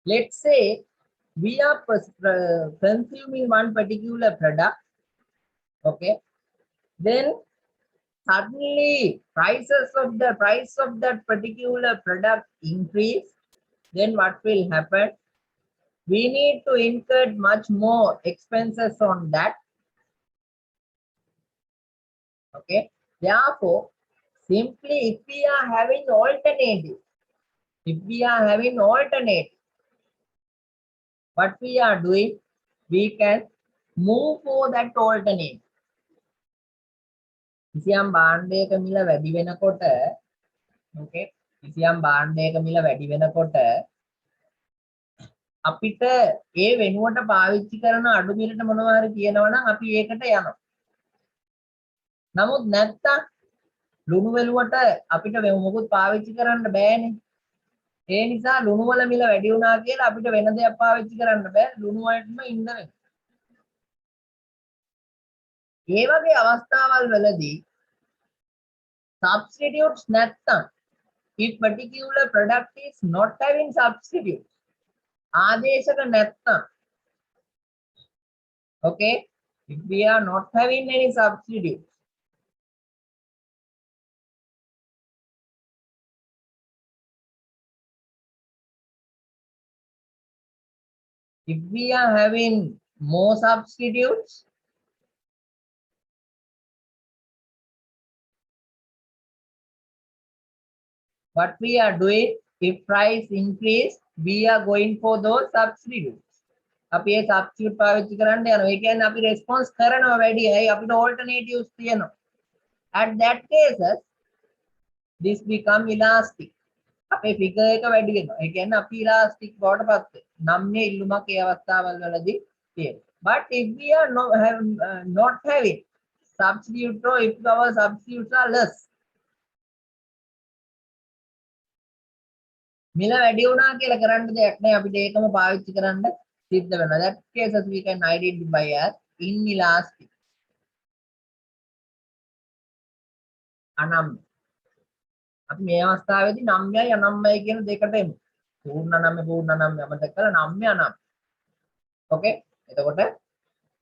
Let's say we are consuming one particular product. Okay, then suddenly price of that particular product increase, then what will happen? We need to incur much more expenses on that. Okay, therefore simply if we are having alternative, what we are doing, we can move for that alternative. කිසියම් භාණ්ඩයක මිල වැඩි වෙනකොට, okay, කිසියම් භාණ්ඩයක මිල වැඩි වෙනකොට අපිට ඒ වෙනුවට පාවිච්චි කරන අඩු මිලට මොනවා හරි කියනවා නම් අපි ඒකට යනවා. නමුත් නැත්තම් ලුණු වෙලුවට අපිට මොකුත් පාවිච්චි කරන්න බෑනේ. ඒ නිසා ලුණු වල මිල වැඩි වුණා කියලා අපිට වෙන දෙයක් පාවිච්චි කරන්න බෑ. ලුණු වලටම ඉන්න වෙනවා. ඒ වගේ අවස්ථාවල් වලදී substitutes නැත්තම්, if particular product is not having substitutes, ආදේශක නැත්තම්, okay, if we are not having any substitutes, if we are having more substitutes, what we are doing, if price increase, we are going for those substitutes. අපි ඒ substitute පාවිච්චි කරන්න යනවා. ඒ කියන්නේ අපි response කරනවා වැඩි. ඇයි අපිට alternatives තියෙනවා. At that cases, this become elastic. අපේ figure එක වැඩි වෙනවා. ඒ කියන්නේ අපි elastic බවට පත් වෙනවා. නම්ය ඉල්ලුමක් ඒ අවස්ථාවල් වලදී තියෙනවා. But if we are not having substitute, or if our substitutes are less, මිල වැඩි වුණා කියලා කරන්න දෙයක් නැහැ. අපිට ඒකම පාවිච්චි කරන්න සිද්ධ වෙනවා. That cases we can identify as inelastic. අනම්‍ය. අපි මේ අවස්ථාවේදී නම්යයි අනම්යයි කියන දෙකට එමු. පූර්ණ නම්ය අමතක කරලා නම්ය අනම්ය. Okay? එතකොට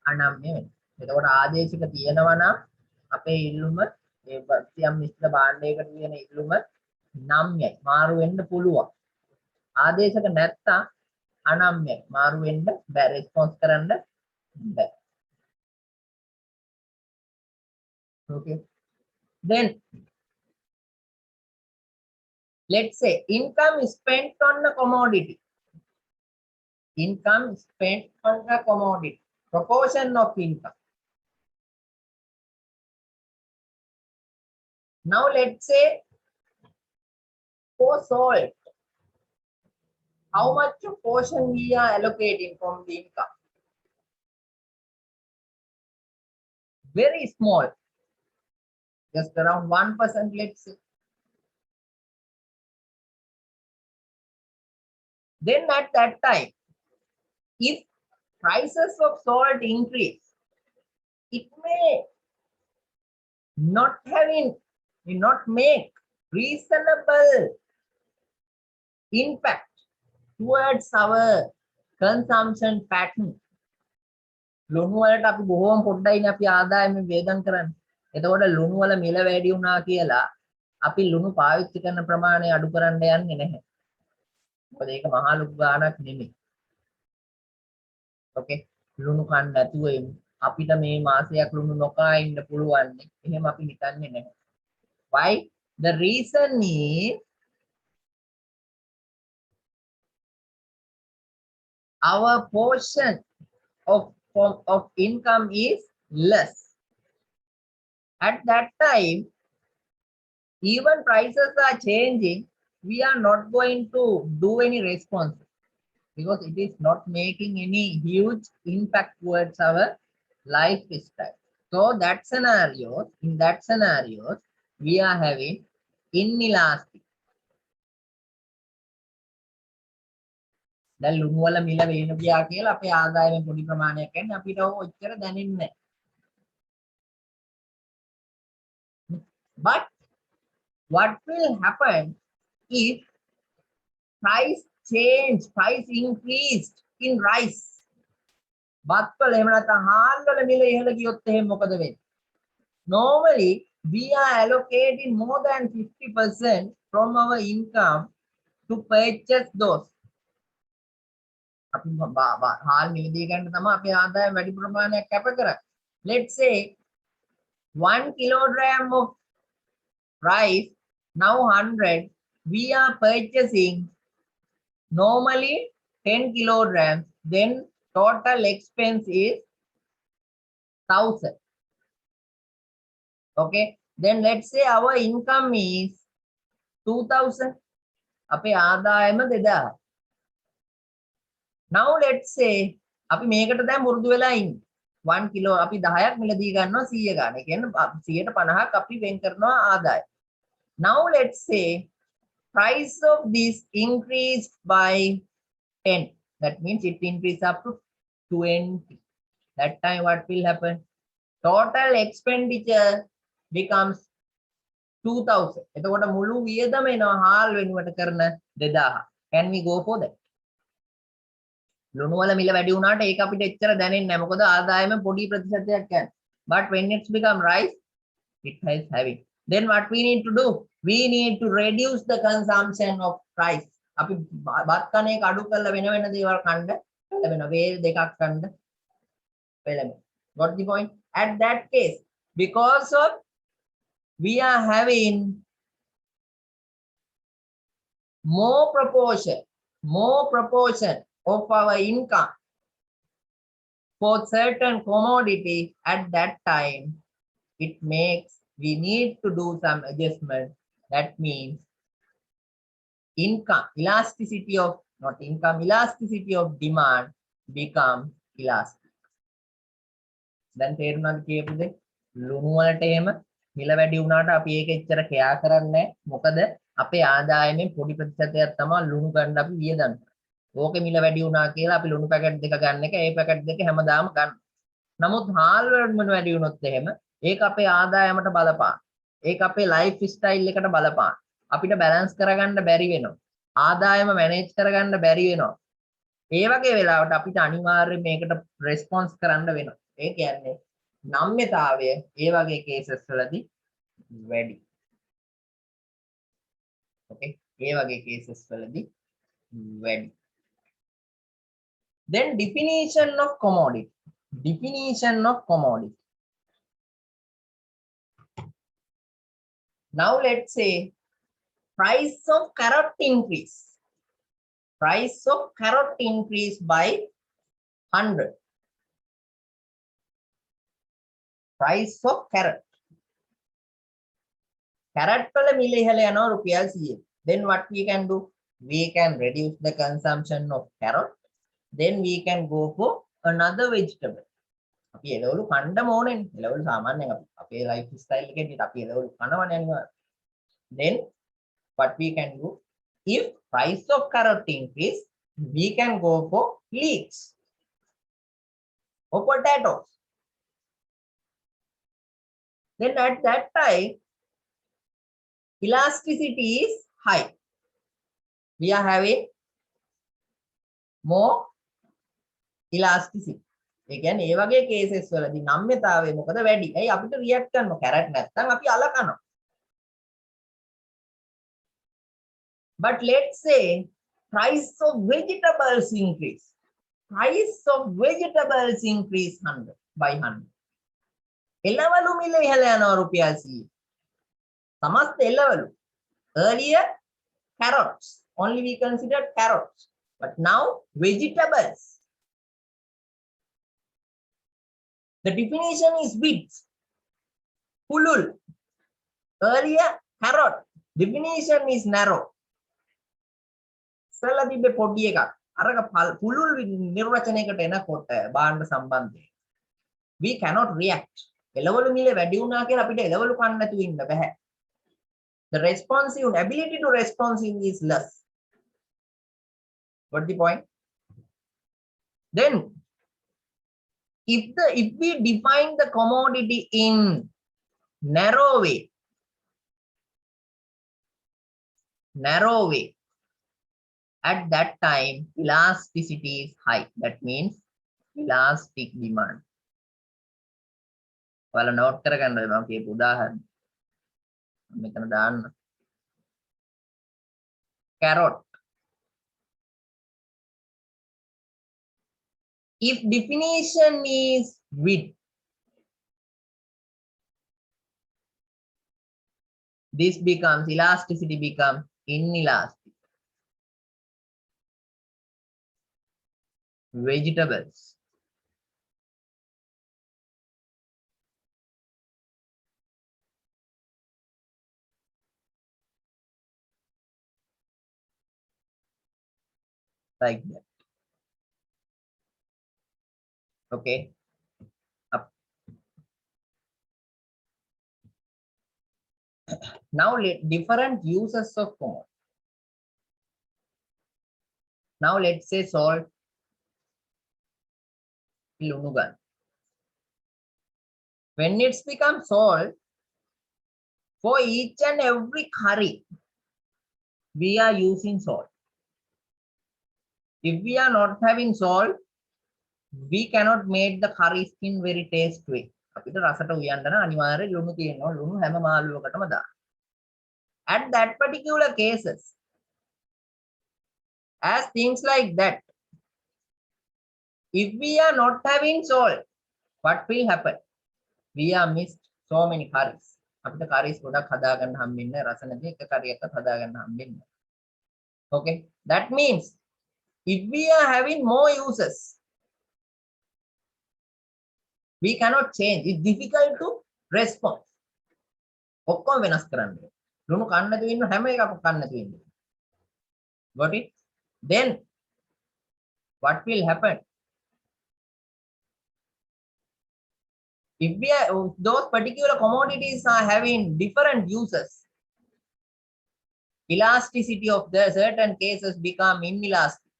අනම්ය වෙනවා. එතකොට ආදේශික තියෙනවා නම් අපේ ඉල්ලුම ඒ යම් නිශ්චිත භාණ්ඩයකට තියෙන ඉල්ලුම නම්යයි මාරු වෙන්න පුළුවන්. ආදේශක නැත්තම් අනම්යයි මාරු වෙන්න බෑ, රෙස්පොන්ස් කරන්න බෑ. Okay, then let's say income spent on the commodity, proportion of income. Now let's say for salt, how much portion we are allocating from the income? Very small, just around 1%, let's say. Then at that time, if prices of salt increase, it may not make reasonable impact towards our consumption pattern. ලුණු වලට අපි බොහොම පොඩ්ඩයිනේ අපි ආදායම වේදම් කරන්නේ. එතකොට ලුණු වල මිල වැඩි වුණා කියලා අපි ලුණු පාවිච්චි කරන ප්‍රමාණය අඩු කරන්න යන්නේ නැහැ. මොකද ඒක මහා ලොකු ගාණක් නෙමෙයි. Okay, ලුණු කන්න නැතුව අපිට මේ මාසයක් ලුණු නොකා ඉන්න පුළුවන්. එහෙම අපි හිතන්නේ නැහැ. Why? The reason is our portion of income is less. At that time, even prices are changing, we are not going to do any response because it is not making any huge impact towards our lifestyle. So in that scenario, we are having inelastic. දැන් ලුණු වල මිල වෙන ගියා කියලා අපේ ආදායමෙන් පොඩි ප්‍රමාණයක් ගන්න අපිට ඔච්චර දැනෙන්නේ නැහැ. But what will happen if price increased in rice? බත් වල එහෙම නැත්නම් හාල් වල මිල ඉහළ ගියොත් එහෙම මොකද වෙන්නේ? Normally we are allocating more than 50% from our income to purchase those. අපි හාල් මිලදී ගන්න තමයි අපේ ආදායම වැඩි ප්‍රමාණයක් කැප කරන්නේ. Let's say 1 kilogram of rice, now 100, we are purchasing normally 10 kilograms, then total expense is 1000. Okay, then let's say our income is 2000. අපේ ආදායම 2000. Now let's say අපි මේකට දැන් මුරුදු වෙලා ඉන්නේ. 1 කිලෝ අපි 10ක් මිලදී ගන්නවා 100 ගන්න. ඒ කියන්නේ 150ක් අපි වෙන් කරනවා ආදායම. Now let's say price of this increased by 10. That means it increased up to 20. That time what will happen? Total expenditure becomes 2000. එතකොට මුළු වියදම එනවා හාල් වෙනුවට කරන 2000. Can we go for that? ලුණු වල මිල වැඩි වුණාට ඒක අපිට එච්චර දැනෙන්නේ නැහැ. මොකද ආදායම පොඩි ප්‍රතිශතයක් යනවා. But when it's become rice, it has having. Then what we need to do? We need to reduce the consumption of rice. අපි බත් කන එක අඩු කරලා වෙන වෙන දේවල් කන්න වෙන වේල් දෙකක් කන්න වෙලම. Got the point? At that case, because of we are having more proportion of our income for certain commodity, at that time it makes we need to do some adjustment. That means income elasticity of not income elasticity of demand becomes elastic. දැන් තේරුණාද කියපුද? ලුණු වලට එහෙම මිල වැඩි වුණාට අපි ඒක එච්චර කෙයා කරන්නේ නැහැ. මොකද අපේ ආදායමෙන් පොඩි ප්‍රතිශතයක් තමයි ලුණු ගන්න අපි වියදම් කරන්නේ. ඕකේ මිල වැඩි වුණා කියලා අපි ලුණු පැකට් දෙක ගන්න එක ඒ පැකට් දෙක හැමදාම ගන්න. නමුත් හාල් වල මිල වැඩි වුණොත් එහෙම ඒක අපේ ආදායමට බලපාන. ඒක අපේ ලයිෆ් ස්ටයිල් එකට බලපාන. අපිට බැලන්ස් කරගන්න බැරි වෙනවා. ආදායම මැනේජ් කරගන්න බැරි වෙනවා. ඒ වගේ වෙලාවට අපිට අනිවාර්යයෙන් මේකට රෙස්පොන්ස් කරන්න වෙනවා. ඒ කියන්නේ නම්‍යතාවය ඒ වගේ කේසස් වලදී වැඩි. Okay, ඒ වගේ කේසස් වලදී වැඩි. Then definition of commodity. Definition of commodity. Now let's say price of carrot increase. Price of carrot increase by 100. Price of carrot. Carrot වල මිල ඉහළ යනවා රුපියල් 100. Then what we can do? We can reduce the consumption of carrot. Then we can go for another vegetable. අපි එළවලු කන්න ඕනේ. එළවලු සාමාන්‍යයෙන් අපේ ලයිෆ් ස්ටයිල් එකේදී අපි එළවලු කනවනේ අනිවාර්යයෙන්. Then what we can do? If price of carrot increase, we can go for leeks or potatoes. Then at that time, elasticity is high. We are having more elasticity. ඒ කියන්නේ ඒ වගේ cases වලදී නම්‍යතාවය මොකද වැඩි? ඇයි අපිට රියැක්ට් කරන්න carrot නැත්නම් අපි අල කනවා. But let's say price of vegetables increase. Price of vegetables increase 100 by 100. එළවලු මිල ඉහළ යනවා රුපියල් 100. සමස්ත එළවලු. Earlier carrots. Only we considered carrots. But now vegetables. The definition is width. Pulul. Earlier carrot. Definition is narrow. ඉස්සෙල්ලා තිබ්බේ පොඩි එකක්. අරක පුළුල් නිර්වචනයකට එනකොට බාණ්ඩ සම්බන්ධයෙන් we cannot react. එළවලු මිල වැඩි වුණා කියලා අපිට එළවලු කන්න නැතුව ඉන්න බෑ. The responsive ability to responsive is less. What the point? Then if we define the commodity in narrow way, at that time elasticity is high. That means elastic demand. ඔයාලා note කරගන්න මම කියපු උදාහරණ මෙතන දාන්න. Carrot. If definition is width, this becomes elasticity becomes inelastic. Vegetables. Like that. Okay. Up. Now different uses of commodity. Now let's say salt. Lunugan. When it's become salt, for each and every curry, we are using salt. If we are not having salt, we cannot make the curry skin very tasty. අපිට රසට උයන්න අනිවාර්යෙන් ලුණු තියෙනවා. ලුණු හැම මාළුවකටම දාන්න. At that particular cases, as things like that, if we are not having salt, what will happen? We are missed so many curries. අපිට curries ගොඩක් හදාගන්න හම්බෙන්නේ රස නැති එක curry එකක් හදාගන්න හම්බෙන්නේ. Okay, that means if we are having more uses, we cannot change. It's difficult to respond. ඔක්කොම වෙනස් කරන්න. ලුණු කන්න නැතුව ඉන්න හැම එකක්ම කන්න නැතුව ඉන්න. Got it? Then what will happen? If we are, those particular commodities are having different uses, elasticity of the certain cases become inelastic.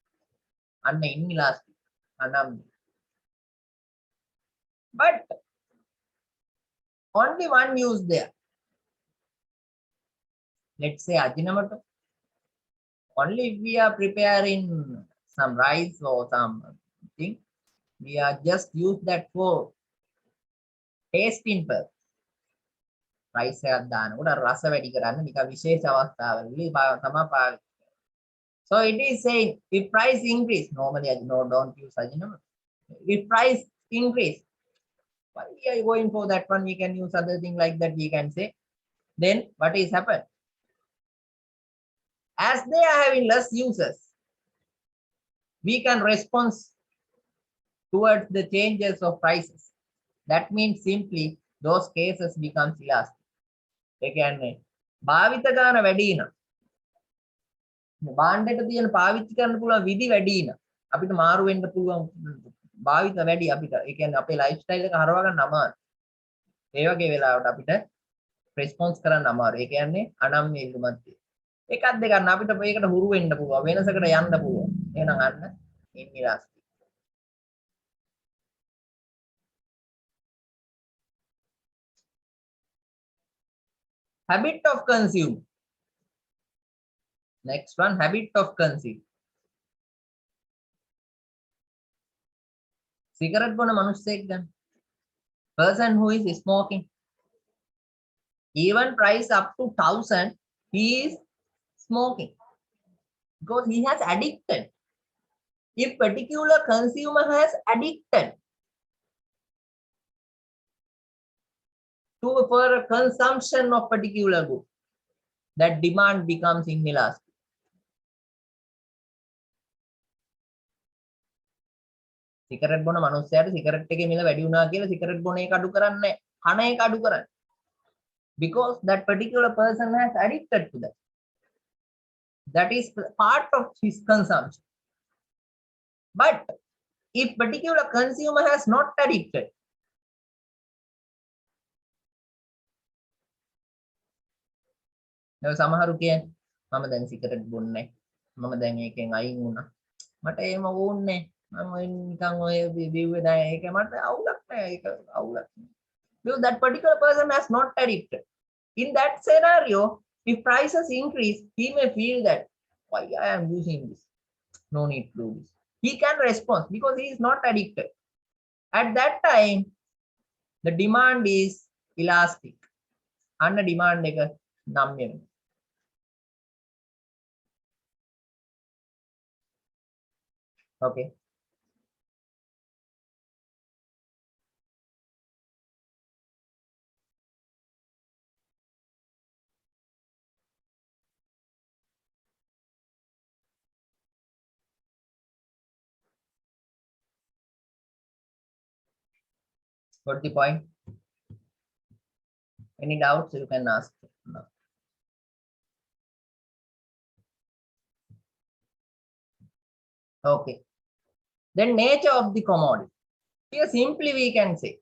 Inelastic. But only one use there. Let's say Ajinomoto. Only if we are preparing some rice or something, we are just use that for tasting purpose. Rice එකක් දානකොට රස වැඩි කරන්න නිකන් විශේෂ අවස්ථාවලදී තමයි පාවිච්චි. So it is saying if price increase, normally don't use Ajinomoto. If price increase, why we are going for that one? We can use other thing like that. We can say, then what is happened? As they are having less users, we can respond towards the changes of prices. That means simply those cases becomes elastic. ඒ කියන්නේ භාවිත ගාන වැඩි නම් භාණ්ඩයට තියෙන පාවිච්චි කරන්න පුළුවන් විදි වැඩි නම් අපිට මාරු වෙන්න පුළුවන් භාවිත වැඩි අපිට. ඒ කියන්නේ අපේ ලයිෆ් ස්ටයිල් එක හරවා ගන්න අමාරුයි. ඒ වගේ වෙලාවට අපිට රෙස්පොන්ස් කරන්න අමාරුයි. ඒ කියන්නේ අනම්‍ය ඉල්ලුමක් තියෙනවා. එකක් දෙකක් නෑ අපිට මේකට හුරු වෙන්න පුළුවන්. වෙනසකට යන්න පුළුවන්. එහෙනම් අන්න inelastic. Habit of consume. Next one, habit of consume. Cigarette බොන මිනිස්සෙක් ගන්න. Person who is smoking. Even price up to 1,000, he is smoking because he has addicted. If particular consumer has addicted to for consumption of particular good, that demand becomes inelastic. Cigarette බොන මනුස්සයාට cigarette එකේ මිල වැඩි වුණා කියලා cigarette බොන එක අඩු කරන්නේ කන එක අඩු කරන්නේ. Because that particular person has addicted to that. That is part of his consumption. But if particular consumer has not addicted, සමහරු කියන්නේ මම දැන් සිගරට් බොන්නේ මම දැන් ඒකෙන් අයින් වුණා මට එහෙම ඕනේ මම නිකන් ඔය බිව්වේ දැන් ඒක මට අවුලක් නෑ ඒක අවුලක් because that particular person has not addicted. In that scenario, if prices increase, he may feel that why I am using this, no need to do this. He can respond because he is not addicted. At that time, the demand is elastic. And the demand එක නම් වෙනවා. Okay. Got the point? Any doubts you can ask. No. Okay. Then nature of the commodity. Here simply we can say,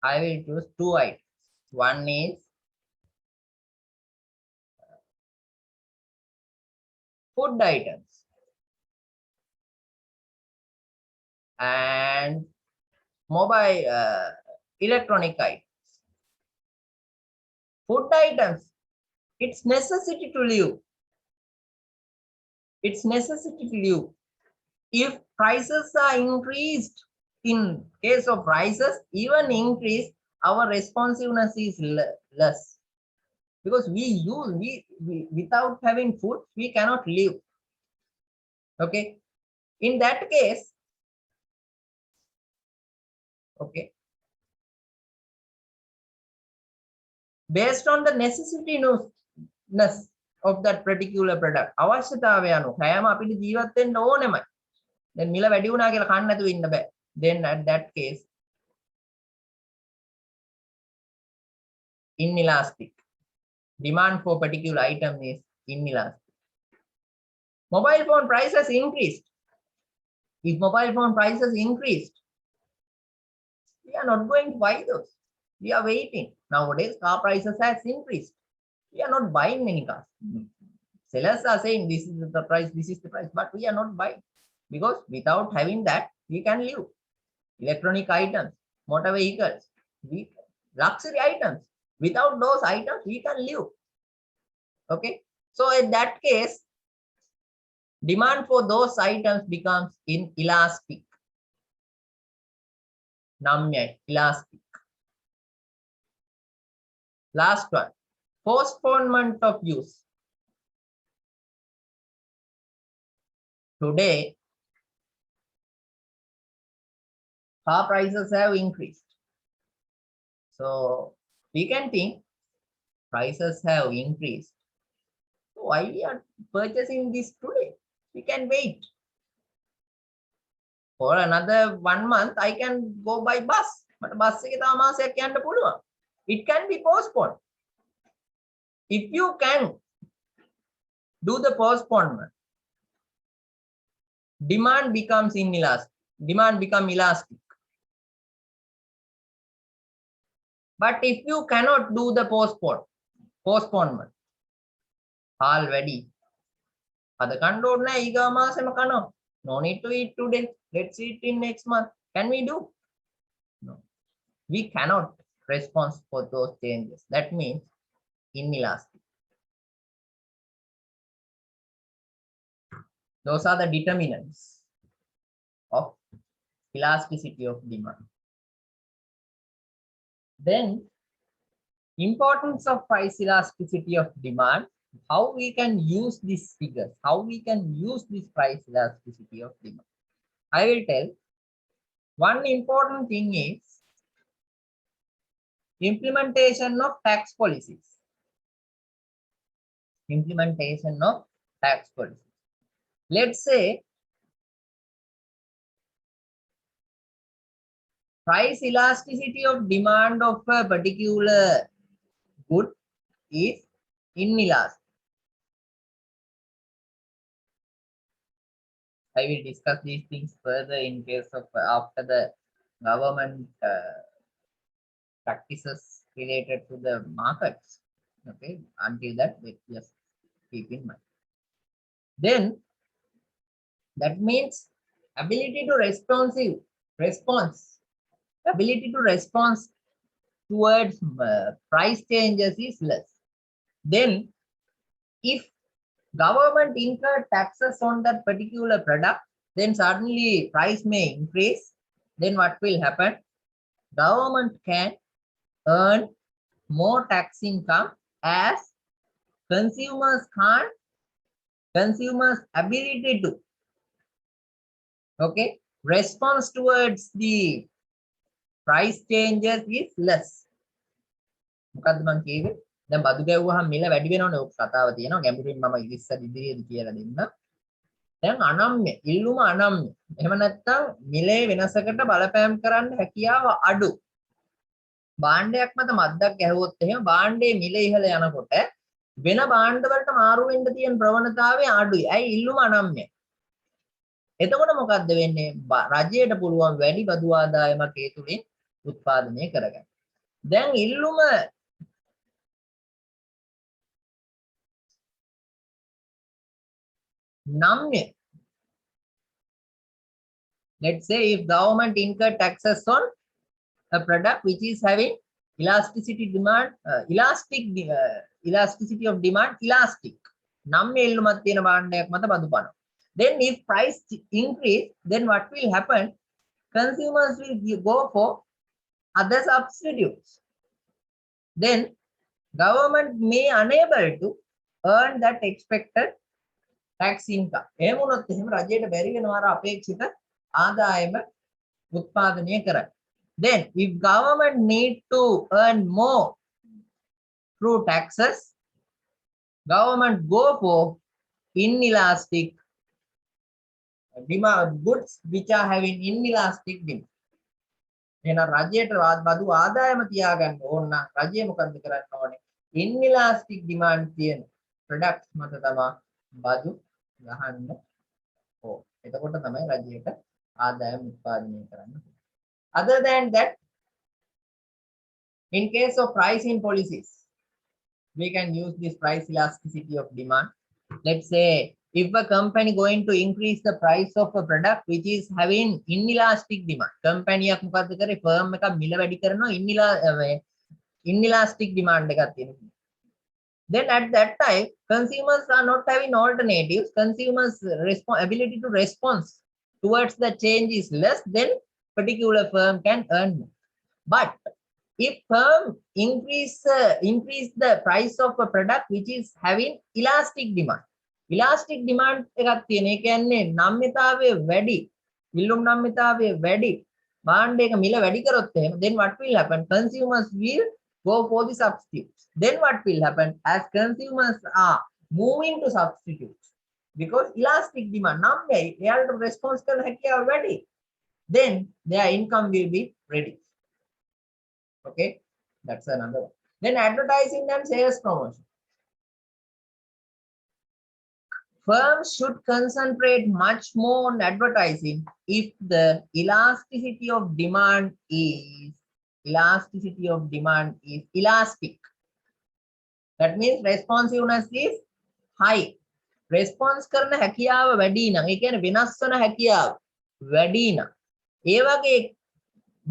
I will choose two items. One is food items and mobile electronic items. Food items, it's necessity to live. It's necessity to live. If prices are increased, in case of prices, even increase, our responsiveness is less. Because we without having food, we cannot live. Okay. In that case, okay, based on the necessityness of that particular product, අවශ්‍යතාවය අනුව කෑම අපිට ජීවත් වෙන්න ඕනෙමයි. දැන් මිල වැඩි වුණා කියලා කන්න නැතුව ඉන්න බෑ. Then at that case, inelastic. Demand for particular item is inelastic. Mobile phone prices increased. If mobile phone prices increased, we are not going to buy those. We are waiting. Nowadays, car prices has increased. We are not buying many cars. Sellers are saying this is the price, this is the price, but we are not buying because without having that, we can live. Electronic items, motor vehicles, luxury items. Without those items, we can live. Okay. So in that case, demand for those items becomes inelastic. Namya, elastic. Last one, postponement of use. Today, car prices have increased. So we can think prices have increased. So why we are purchasing this today? We can wait. For another 1 month, I can go by bus. But bus එකේ තව මාසයක් යන්න පුළුවන්. It can be postponed. If you can do the postponement, demand becomes inelastic. Demand become elastic. But if you cannot do the postponement, already, ada කන්න ඕනේ නැහැ ඊගා මාසෙම කනවා. No need to eat today. Let's eat in next month. Can we do? No. We cannot respond for those changes. That means inelastic. Those are the determinants of elasticity of demand. Then, importance of price elasticity of demand, how we can use these figures, how we can use this price elasticity of demand. I will tell one important thing is implementation of tax policies. Implementation of tax policies. Let's say price elasticity of demand of a particular good is inelastic. I will discuss these things further in case of after the government practices related to the markets. Okay, until that, just keep in mind. Then that means ability to ability to respond towards price changes is less. Then if government incur taxes on that particular product, then suddenly price may increase. Then what will happen? Government can earn more tax income as consumers' ability to response towards the price changes is less. මොකද්ද මම කියේ? දැන් බදු ගැව්වහම මිල වැඩි වෙනවනේ. ඔක් කතාව තියෙනවා. ගැඹුරින් මම ඉස්සර ඉදිරියේදී කියලා දෙන්න. දැන් අනම්‍ය ඉල්ලුම අනම්‍ය. එහෙම නැත්නම් මිලේ වෙනසකට බලපෑම් කරන්න හැකියාව අඩු. භාණ්ඩයක් මත මද්දක් ගැහුවොත් එහෙම භාණ්ඩයේ මිල ඉහළ යනකොට වෙන භාණ්ඩ වලට මාරු වෙන්න තියෙන ප්‍රවණතාවය අඩුයි. ඇයි ඉල්ලුම අනම්‍යයි. එතකොට මොකද්ද වෙන්නේ? රජයට පුළුවන් වැඩි බදු ආදායමක් ඒ තුලින් උත්පාදනය කරගන්න. දැන් ඉල්ලුම නම්‍ය. Let's say if government incur taxes on a product which is having elasticity of demand elastic. නම්‍ය ඉල්ලුමක් තියෙන භාණ්ඩයක් මත බදු පනවනවා. Then if price increase, then what will happen? Consumers will go for other substitutes. Then government may unable to earn that expected tax income. එහෙම වුණොත් එහෙම රජයට බැරි වෙනවා අර අපේක්ෂිත ආදායම උත්පාදනය කරන්න. Then if government need to earn more through taxes, government go for inelastic demand goods which are having inelastic demand. එහෙනම් රජයට බදු ආදායම තියාගන්න ඕන නම් රජය මොකද්ද කරන්න ඕනේ? inelastic demand තියෙන products මත තමයි බදු ගහන්න ඕන. එතකොට තමයි රජයට ආදායම උත්පාදනය කරන්න. Other than that, in case of pricing policies, we can use this price elasticity of demand. Let's say if a company going to increase the price of a product which is having inelastic demand, company එකක් මොකද්ද කරේ? firm එකක් මිල වැඩි කරනවා inelastic demand එකක් තියෙනවා. Then at that time consumers are not having alternatives. Consumers ability to response towards the change is less, then particular firm can earn more. But if firm increase the price of a product which is having elastic demand එකක් තියෙන, ඒ කියන්නේ නම්‍යතාවය වැඩි, ඉල්ලුම් නම්‍යතාවය වැඩි, භාණ්ඩයක මිල වැඩි කරොත් එහෙම, then what will happen? Consumers will go for the substitutes. Then what will happen? As consumers are moving to substitutes because elastic demand නම්‍යයි, එයාලට response කරන හැකියාව වැඩි, then their income will be reduced. Okay, that's another one. Then advertising and sales promotion. Firms should concentrate much more on advertising if the elasticity of demand is elastic. That means responsiveness is high. Response කරන හැකියාව වැඩි නම්, ඒ කියන්නේ වෙනස් වෙන හැකියාව වැඩි නම්, ඒ වගේ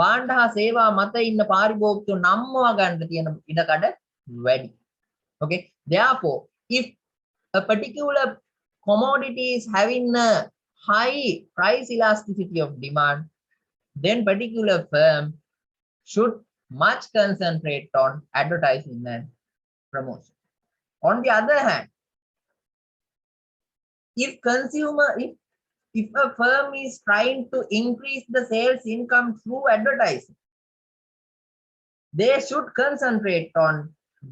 භාණ්ඩ හා සේවා මත ඉන්න පාරිභෝගිකයෝ නම්මව ගන්න තියෙන ඉඩකඩ වැඩි. Okay, therefore if a particular commodity is having a high price elasticity of demand, then particular firm should much concentrate on advertising and promotion. On the other hand, if a firm is trying to increase the sales income through advertising, they should concentrate on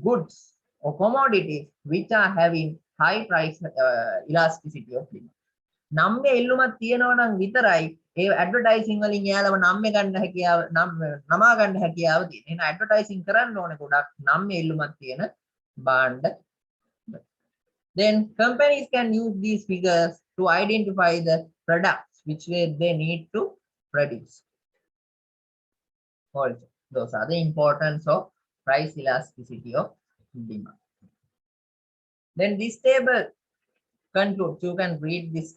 goods or commodities which are having high price elasticity of demand. නම්ය ඉල්ලුමක් තියෙනවා නම් විතරයි ඒ advertising වලින් යාලව නම්ය ගන්න හැකියාව නමා ගන්න හැකියාව තියෙන. එහෙනම් ඇඩ්වර්ටයිසින් කරන්න ඕනේ ගොඩක් නම්ය ඉල්ලුමක් තියෙන භාණ්ඩ. Then companies can use these figures to identify the products which they need to produce. Also, those are the importance of price elasticity of demand. Then this table concludes. You can read this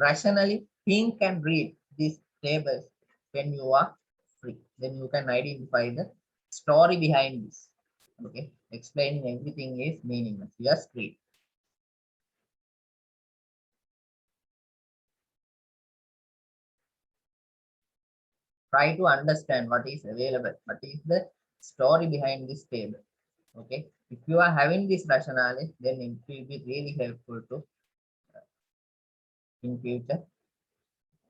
rationally. Think and read these tables when you are free. Then you can identify the story behind this. Okay, explaining everything is meaningless. Just read. Try to understand what is available, what is the story behind this table. Okay, if you are having this rationale, then it will be really helpful to in future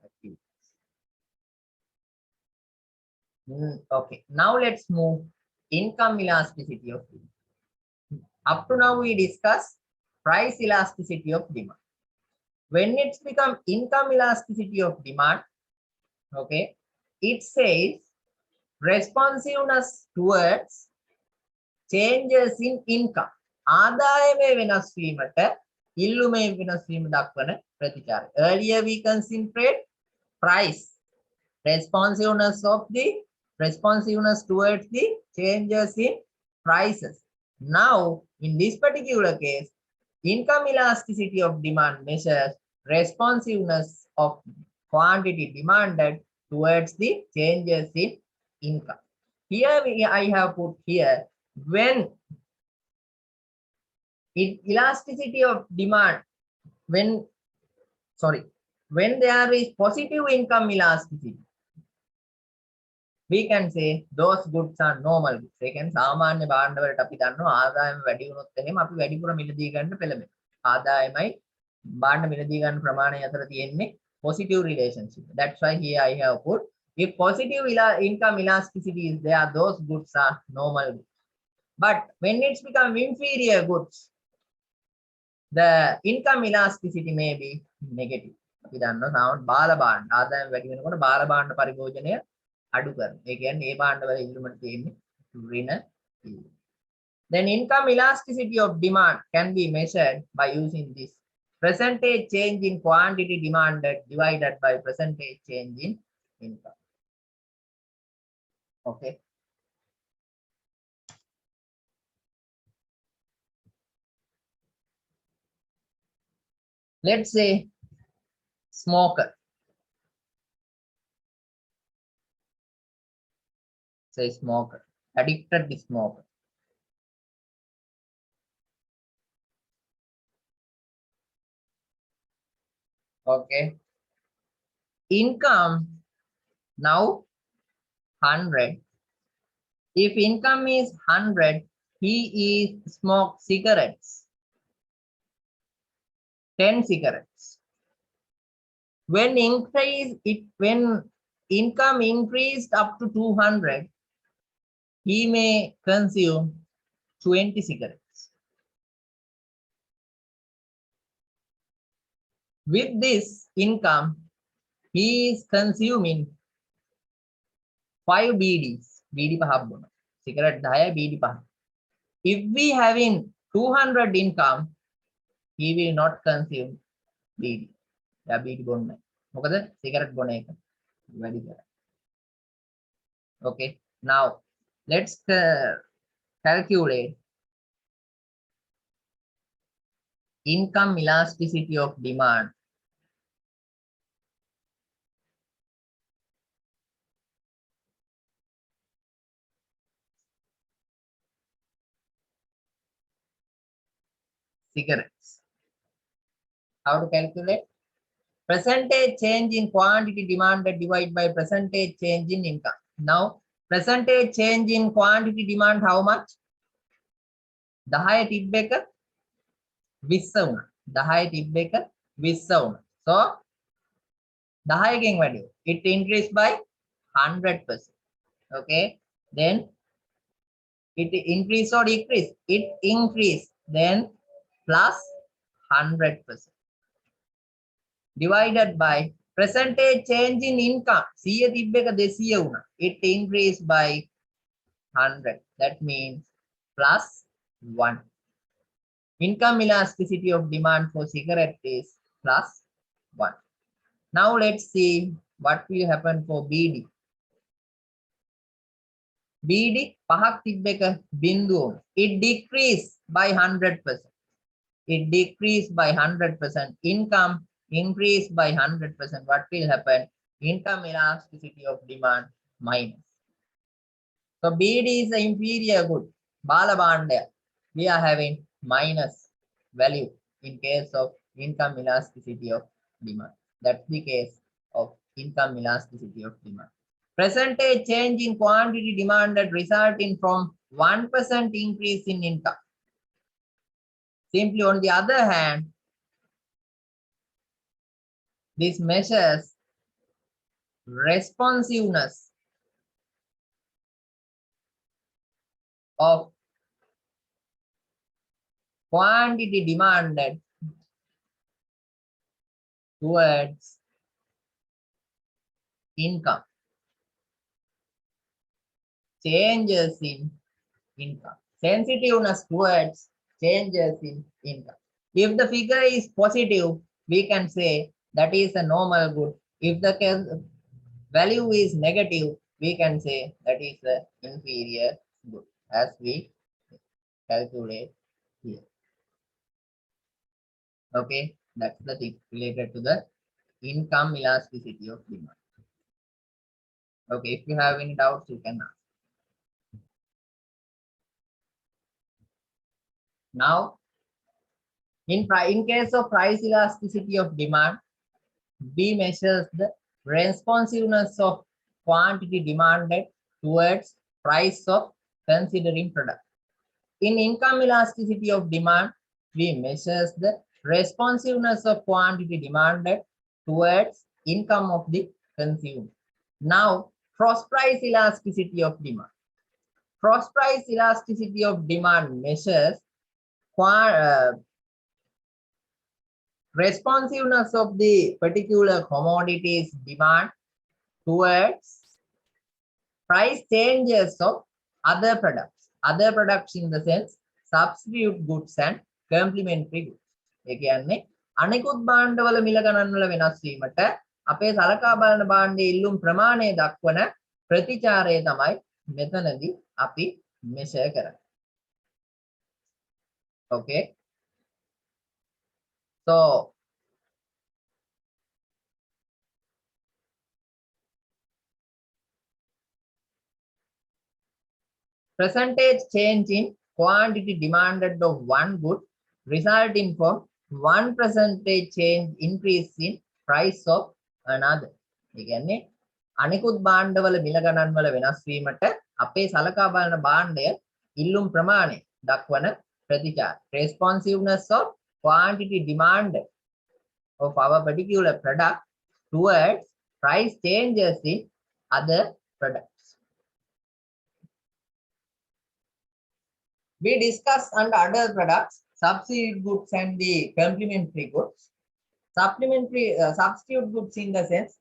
activities. Okay, now let's move income elasticity of demand. Up to now we discussed price elasticity of demand. When it's become income elasticity of demand, okay, it says responsiveness towards changes in income. ආදායමේ වෙනස් වීමට ඉල්ලුමේ වෙනස් වීම දක්වන ප්‍රතිචාරය. Earlier we concentrate price, responsiveness towards the changes in prices. Now in this particular case, income elasticity of demand measures responsiveness of quantity demanded towards the changes in income. Here I have put here, when elasticity of demand, when there is positive income elasticity, we can say those goods are normal goods. ඒ කියන්නේ සාමාන්‍ය භාණ්ඩ වලට අපි දන්නවා ආදායම වැඩි වුණොත් එහෙම අපි වැඩිපුර මිලදී ගන්න පෙළඹෙනවා. ආදායමයි භාණ්ඩ මිලදී ගන්න ප්‍රමාණය අතර තියෙන්නේ positive relationship. That's why here I have put, if positive income elasticity is there, those goods are normal goods. But when it's become inferior goods, the income elasticity may be negative. අපි දන්නවා සාමාන්‍ය බාල භාණ්ඩ ආදායම වැඩි වෙනකොට බාල භාණ්ඩ පරිභෝජනය අඩු කරනවා. ඒ කියන්නේ ඒ භාණ්ඩවල ඉල්ලුමට තියෙන්නේ ඍණ ඉල්ලුම. Then income elasticity of demand can be measured by using this percentage change in quantity demanded divided by percentage change in income. Okay. Let's say smoker. Say smoker, addicted smoker. Okay. Income now 100. If income is 100, he is smoke cigarettes, 10 cigarettes. When income increased up to 200, he may consume 20 cigarettes. With this income, he is consuming 5 BDs. BD පහක් බොනවා. Cigarette 10, BD 5. If we having 200 income, he will not consume BD. Ya BD බොන්නේ නැහැ. මොකද cigarette බොන එක වැඩි කරා. Okay. Now let's calculate income elasticity of demand. Cigarettes. How to calculate? Percentage change in quantity demanded divided by percentage change in income. Now, percentage change in quantity demand how much? 10 tip එක 20 වුණා. 10 tip එක 20 වුණා. So 10 ගෙන් වැඩි. It increased by 100%. Okay. Then it increase or decrease? It increased. Then plus 100%. Divided by percentage change in income. 100 තිබ්බ එක 200 වුණා. It increased by 100. That means plus 1. Income elasticity of demand for cigarette is plus 1. Now let's see what will happen for BD. BD පහක් තිබ්බ එක බිඳුව. It decreased by 100%. It decreased by 100%. Income increased by 100%. What will happen? Income elasticity of demand minus. So BD is the inferior good. Bala Bhandaya. We are having minus value in case of income elasticity of demand. That's the case of income elasticity of demand. Percentage change in quantity demanded resulting from 1% increase in income. Simply on the other hand, this measures responsiveness of quantity demanded towards income. Changes in income. Sensitiveness towards changes in income. If the figure is positive, we can say that is a normal good. If the value is negative, we can say that is the inferior good, as we calculate here. Okay, that's the thing related to the income elasticity of demand. Okay, if you have any doubts, you can ask. Now, in case of price elasticity of demand, we measure the responsiveness of quantity demanded towards price of considering product. In income elasticity of demand, we measure the responsiveness of quantity demanded towards income of the consumer. Now, cross price elasticity of demand. Cross price elasticity of demand measures responsiveness of the particular commodities demand towards price changes of other products. Other products in the sense substitute goods and complementary goods. ඒ කියන්නේ අනිකුත් භාණ්ඩවල මිල ගණන්වල වෙනස් වීමට අපේ සලකා බලන භාණ්ඩයේ ඉල්ලුම් ප්‍රමාණය දක්වන ප්‍රතිචාරය තමයි මෙතනදී අපි මෙෂර් කරන්නේ. Okay. So, percentage change in quantity demanded of one good resulting from 1% change increase in price of another. ඒ කියන්නේ අනිකුත් භාණ්ඩවල මිල ගණන්වල වෙනස් වීමට අපේ සලකා බලන භාණ්ඩය ඉල්ලුම් ප්‍රමාණය දක්වන ප්‍රතිචාර. Responsiveness of quantity demanded of our particular product towards price changes in other products. We discuss under other products, substitute goods and the complementary goods. Substitute goods in the sense,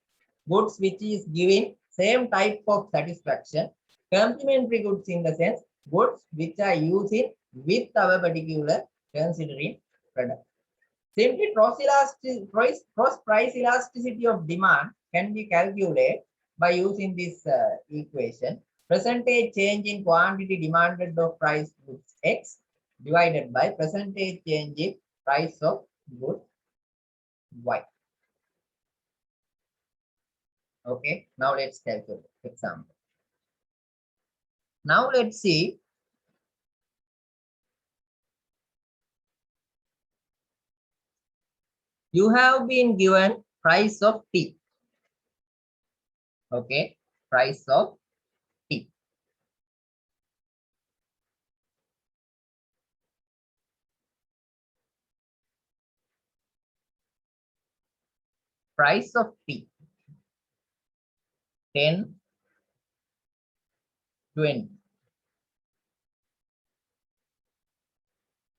goods which is giving same type of satisfaction. Complementary goods in the sense, goods which are using with our particular considering product. Simply cross price elasticity of demand can be calculated by using this equation. Percentage change in quantity demanded of price goods X divided by percentage change in price of goods Y. Okay, now let's calculate example. Now let's see you have been given price of tea. Okay, price of tea. Price of tea 10, 20.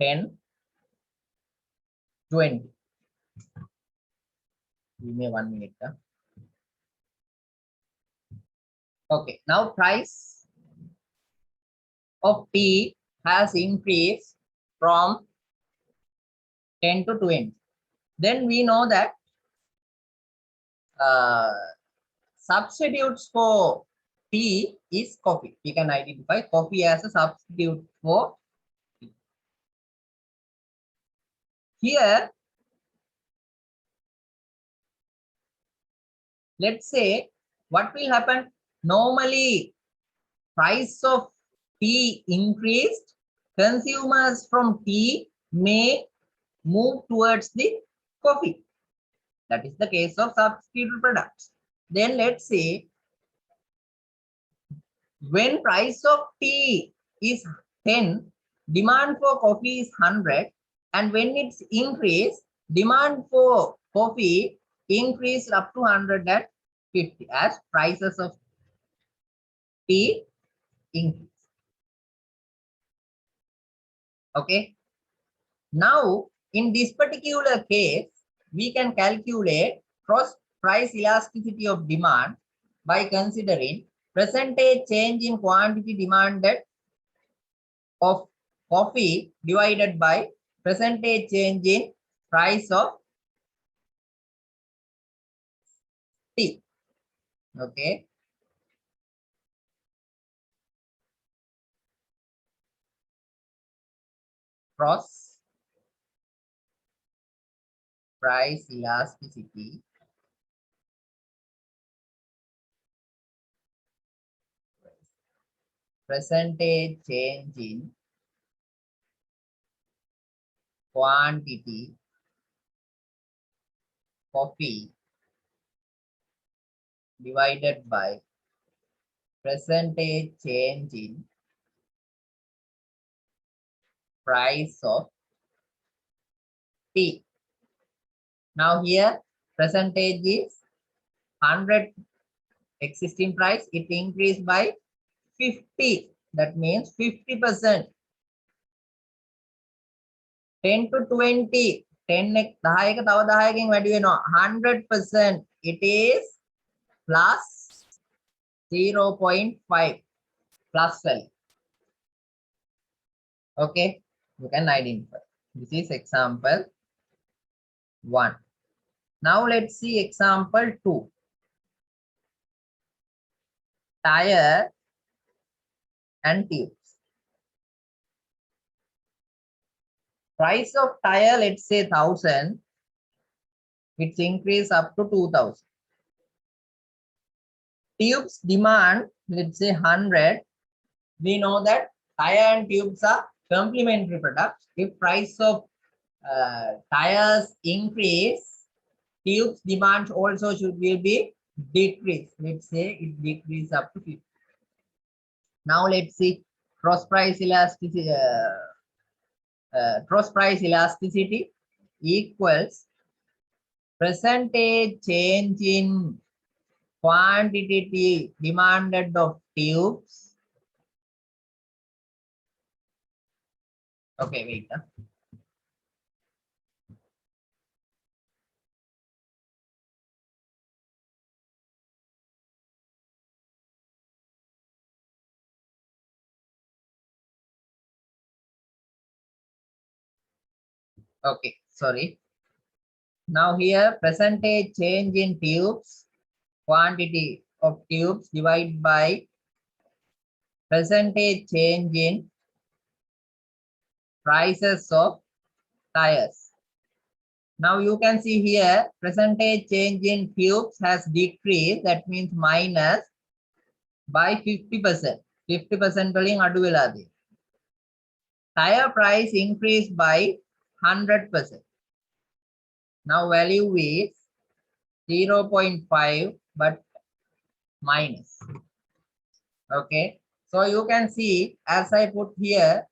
10, 20. Give me 1 minute. Okay, now price of tea has increased from 10 to 20. Then we know that substitutes for tea is coffee. We can identify coffee as a substitute for tea. Here, let's say what will happen. Normally, price of tea increased. Consumers from tea may move towards the coffee. That is the case of substitute products. Then let's say when price of tea is 10, demand for coffee is 100, and when it's increased, demand for coffee increased up to 150 as prices of tea increase. Okay. Now, in this particular case, we can calculate cross price elasticity of demand by considering percentage change in quantity demanded of coffee divided by percentage change in price of tea. Okay. Cross price elasticity percentage change in quantity coffee divided by percentage change in price of tea. Now here percentage is 100 existing price, it increased by 50. That means 50%. 10 to 20. 10 එක 10 එක තව 10කින් වැඩි වෙනවා 100%. It is plus 0.5 plus value. Okay, you can identify. This is example 1. Now let's see example 2. Tire and tubes. Price of tire, let's say 1000, it's increased up to 2000. Tubes demand, let's say 100. We know that tire and tubes are complementary products. If price of tires increase, tubes demand also will be decreased. Let's say it decreases up to 50. Now let's see cross price elasticity. Cross price elasticity equals percentage change in quantity demanded of tubes. Okay, wait. Okay, sorry. Now here percentage change in tubes, quantity of tubes divided by percentage change in prices of tires. Now you can see here percentage change in tubes has decreased, that means minus by 50%. 50% වලින් අඩු වෙලා තියෙනවා. Tire price increased by 100%. Now value is 0.5 but minus. Okay, so you can see as I put here,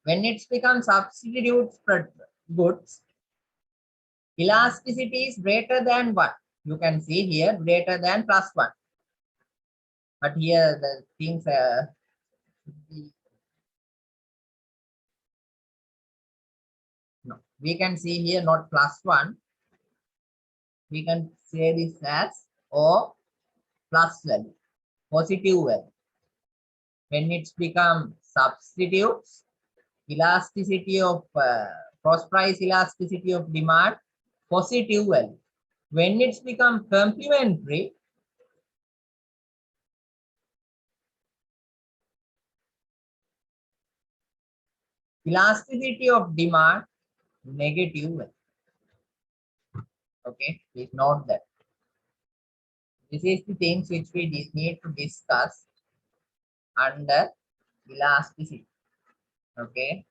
when it's become substitute goods, elasticity is greater than 1. You can see here greater than plus 1. But here the things no, we can see here not plus 1. We can say this as or plus value, positive value. When it's become substitutes, elasticity of cross price elasticity of demand, positive value. When it's become complementary, elasticity of demand, negative value. Okay, please note that. This is the things which we need to discuss under elasticity. Okay.